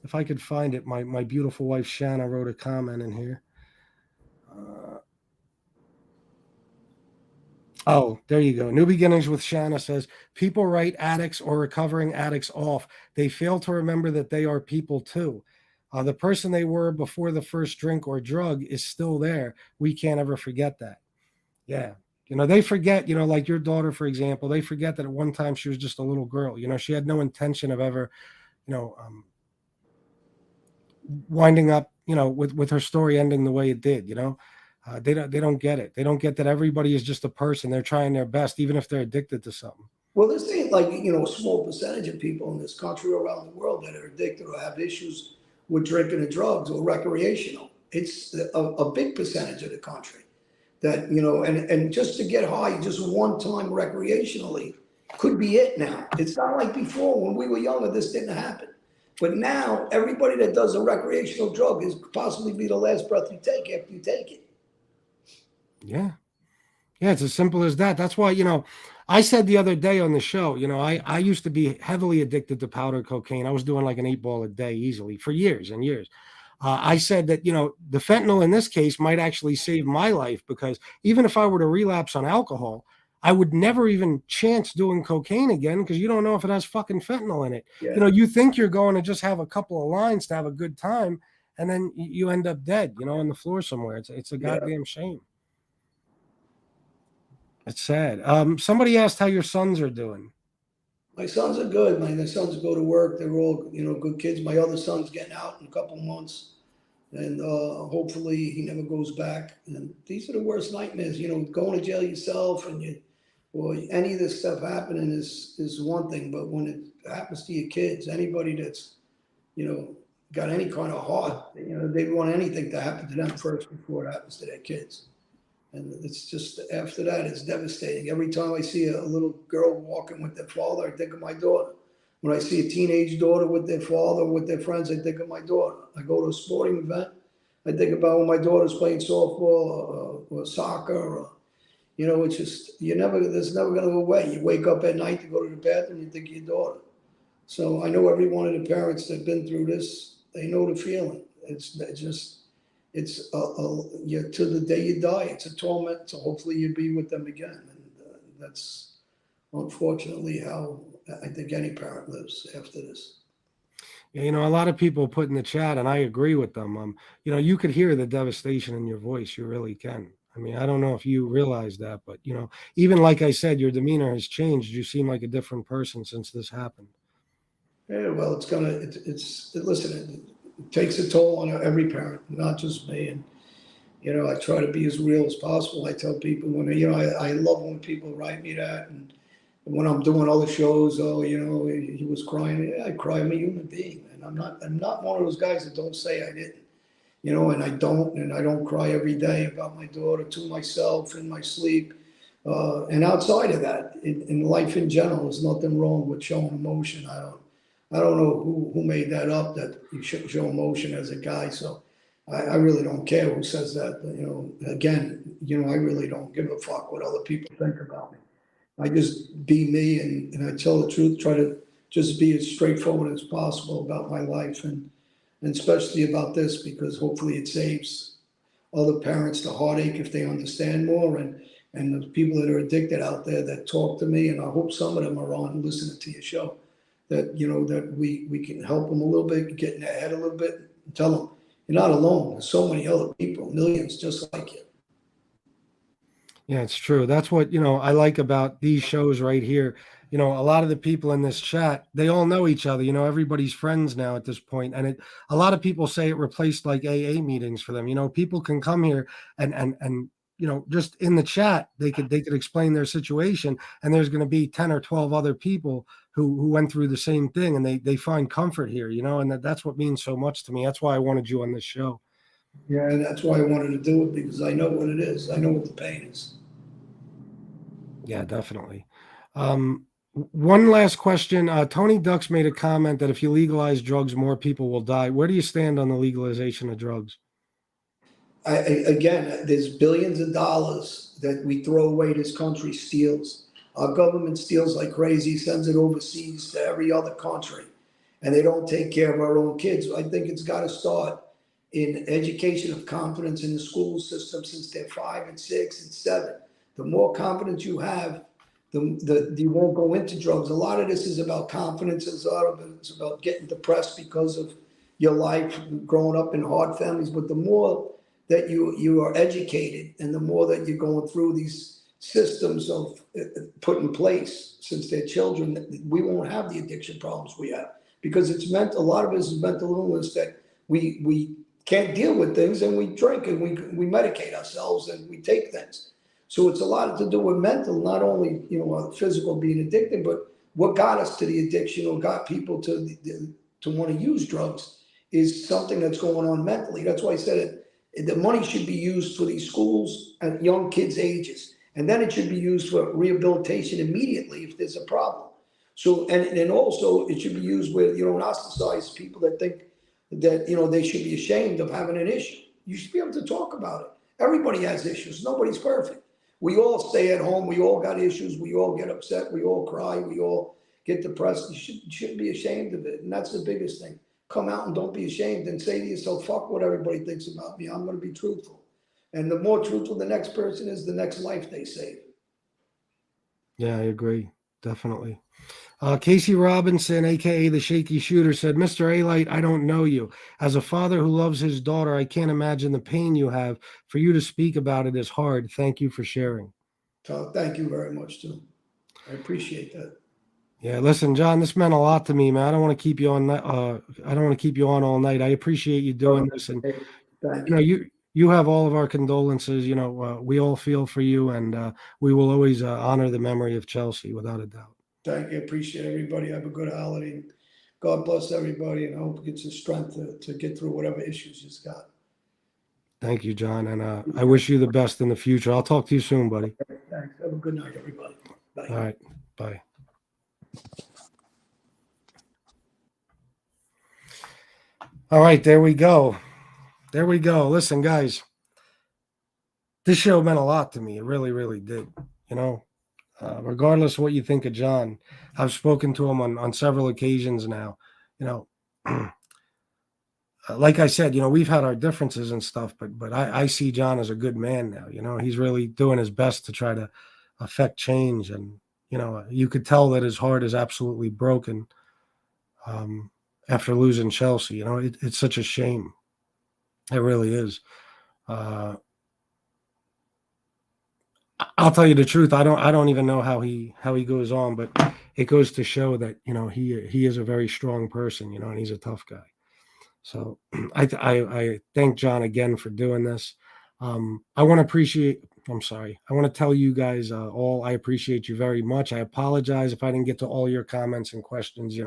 if I could find it, my beautiful wife Shanna wrote a comment in here. Oh, there you go. New Beginnings with Shanna says, people write addicts or recovering addicts off. They fail to remember that they are people too. The person they were before the first drink or drug is still there. We can't ever forget that. Yeah. They forget, like your daughter, for example, they forget that at one time she was just a little girl. She had no intention of ever, winding up, with her story ending the way it did, they don't get it. They don't get that everybody is just a person. They're trying their best, even if they're addicted to something. Well, this ain't like, a small percentage of people in this country or around the world that are addicted or have issues with drinking and drugs or recreational. It's a big percentage of the country that, and just to get high just one time recreationally could be it now. It's not like before when we were younger, this didn't happen. But now everybody that does a recreational drug is possibly be the last breath you take after you take it. Yeah. Yeah, it's as simple as that. That's why, I said the other day on the show, I used to be heavily addicted to powder cocaine. I was doing like an 8-ball a day easily for years and years. I said that, the fentanyl in this case might actually save my life, because even if I were to relapse on alcohol, I would never even chance doing cocaine again, because you don't know if it has fucking fentanyl in it. Yeah. You think you're going to just have a couple of lines to have a good time, and then you end up dead, on the floor somewhere. It's a goddamn shame. It's sad. Somebody asked how your sons are doing. My sons are good. My sons go to work. They're all, good kids. My other son's getting out in a couple months, and hopefully he never goes back. And these are the worst nightmares. Going to jail yourself or any of this stuff happening is one thing, but when it happens to your kids, anybody that's, got any kind of heart, they want anything to happen to them first before it happens to their kids. And it's just, after that, it's devastating. Every time I see a little girl walking with their father, I think of my daughter. When I see a teenage daughter with their father or with their friends, I think of my daughter. I go to a sporting event, I think about when my daughter's playing softball or soccer. Or, it's just, there's never going to go away. You wake up at night to go to the bathroom, you think of your daughter. So I know every one of the parents that have been through this, they know the feeling. It's to the day you die. It's a torment. So hopefully you'll be with them again. And that's unfortunately how I think any parent lives after this. Yeah, a lot of people put in the chat, and I agree with them. You could hear the devastation in your voice. You really can. I mean, I don't know if you realize that, but even like I said, your demeanor has changed. You seem like a different person since this happened. Yeah, well, listen, it takes a toll on every parent, not just me. And, I try to be as real as possible. I tell people I love when people write me that. And when I'm doing other shows, he was crying. Yeah, I cry. I'm a human being. And I'm not one of those guys that don't say I didn't, and I don't cry every day about my daughter to myself in my sleep. And outside of that, in life in general, there's nothing wrong with showing emotion. I don't know who made that up, that you shouldn't show emotion as a guy. So I really don't care who says that. But, again, I really don't give a fuck what other people think about me. I just be me and I tell the truth, try to just be as straightforward as possible about my life and especially about this, because hopefully it saves other parents the heartache if they understand more, and the people that are addicted out there that talk to me, and I hope some of them are on listening to your show, that that we can help them a little bit, get in their head a little bit, and tell them you're not alone. There's so many other people, millions just like you. Yeah, it's true. That's what, I like about these shows right here. A lot of the people in this chat, they all know each other. Everybody's friends now at this point. And a lot of people say it replaced like AA meetings for them. People can come here and just in the chat, they could explain their situation, and there's going to be 10 or 12 other people who went through the same thing, and they find comfort here, and that's what means so much to me. That's why I wanted you on this show. Yeah, and that's why I wanted to do it, because I know what it is. I know what the pain is. Yeah, definitely. One last question. Tony Ducks made a comment that if you legalize drugs, more people will die. Where do you stand on the legalization of drugs? Again, there's billions of dollars that we throw away, this country steals. Our government steals like crazy, sends it overseas to every other country, and they don't take care of our own kids. I think it's got to start in education of confidence in the school system since they're 5 and 6 and 7. The more confidence you have, the you won't go into drugs. A lot of this is about confidence. A lot of it's about getting depressed because of your life, growing up in hard families. But the more that you are educated, and the more that you're going through these systems of put in place since they're children, we won't have the addiction problems we have, because it's meant, a lot of it is mental illness, that we can't deal with things, and we drink, and we medicate ourselves, and we take things. So it's a lot to do with mental, not only, physical being addicted, but what got us to the addiction or got people to want to use drugs is something that's going on mentally. That's why I said it. The money should be used for these schools at young kids' ages, and then it should be used for rehabilitation immediately if there's a problem. So, and also it should be used where you don't ostracize people that think that they should be ashamed of having an issue. You should be able to talk about it. Everybody has issues. Nobody's perfect. We all stay at home. We all got issues. We all get upset. We all cry. We all get depressed. You shouldn't be ashamed of it, and that's the biggest thing. Come out and don't be ashamed, and say to yourself, fuck what everybody thinks about me. I'm going to be truthful. And the more truthful the next person is, the next life they save. Yeah, I agree. Definitely. Casey Robinson, aka the Shaky Shooter, said, "Mr. Alite, I don't know you. As a father who loves his daughter, I can't imagine the pain you have. For you to speak about it is hard. Thank you for sharing." So thank you very much, too. I appreciate that. Yeah, listen, John, this meant a lot to me, man. I don't want to keep you on. I don't want to keep you on all night. I appreciate you doing this, and Thank you know, you. you have all of our condolences. We all feel for you, and we will always honor the memory of Chelsea, without a doubt. Thank you. Appreciate everybody. Have a good holiday. God bless everybody, and I hope it gets the strength to get through whatever issues you've got. Thank you, John, and I wish you the best in the future. I'll talk to you soon, buddy. Thanks. Have a good night, everybody. Bye. All right, bye. All right, there we go. There we go. Listen, guys, this show meant a lot to me. It really, really did. Regardless of what you think of John, I've spoken to him on several occasions now. Like I said, we've had our differences and stuff, but I see John as a good man now. He's really doing his best to try to affect change, and you could tell that his heart is absolutely broken after losing Chelsea. It's such a shame. It really is. I'll tell you the truth. I don't even know how he goes on, but it goes to show that he is a very strong person. And he's a tough guy. So I thank John again for doing this. I want to tell you guys all, I appreciate you very much. I apologize if I didn't get to all your comments and questions.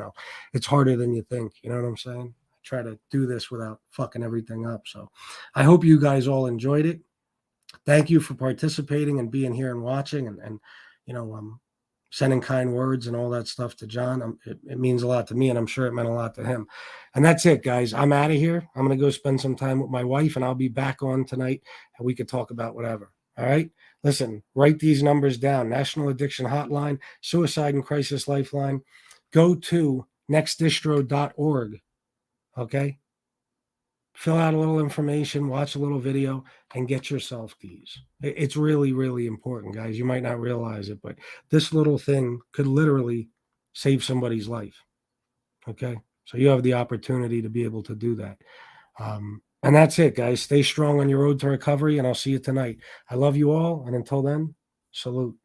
It's harder than you think. You know what I'm saying? I try to do this without fucking everything up. So I hope you guys all enjoyed it. Thank you for participating and being here and watching, and sending kind words and all that stuff to John. It means a lot to me, and I'm sure it meant a lot to him. And that's it, guys. I'm out of here. I'm going to go spend some time with my wife, and I'll be back on tonight, and we could talk about whatever. All right? Listen, write these numbers down. National Addiction Hotline, Suicide and Crisis Lifeline. Go to nextdistro.org. Okay? Fill out a little information, watch a little video, and get yourself these. It's really, really important, guys. You might not realize it, but this little thing could literally save somebody's life. Okay? So you have the opportunity to be able to do that. And that's it, guys. Stay strong on your road to recovery, and I'll see you tonight. I love you all, and until then, salute.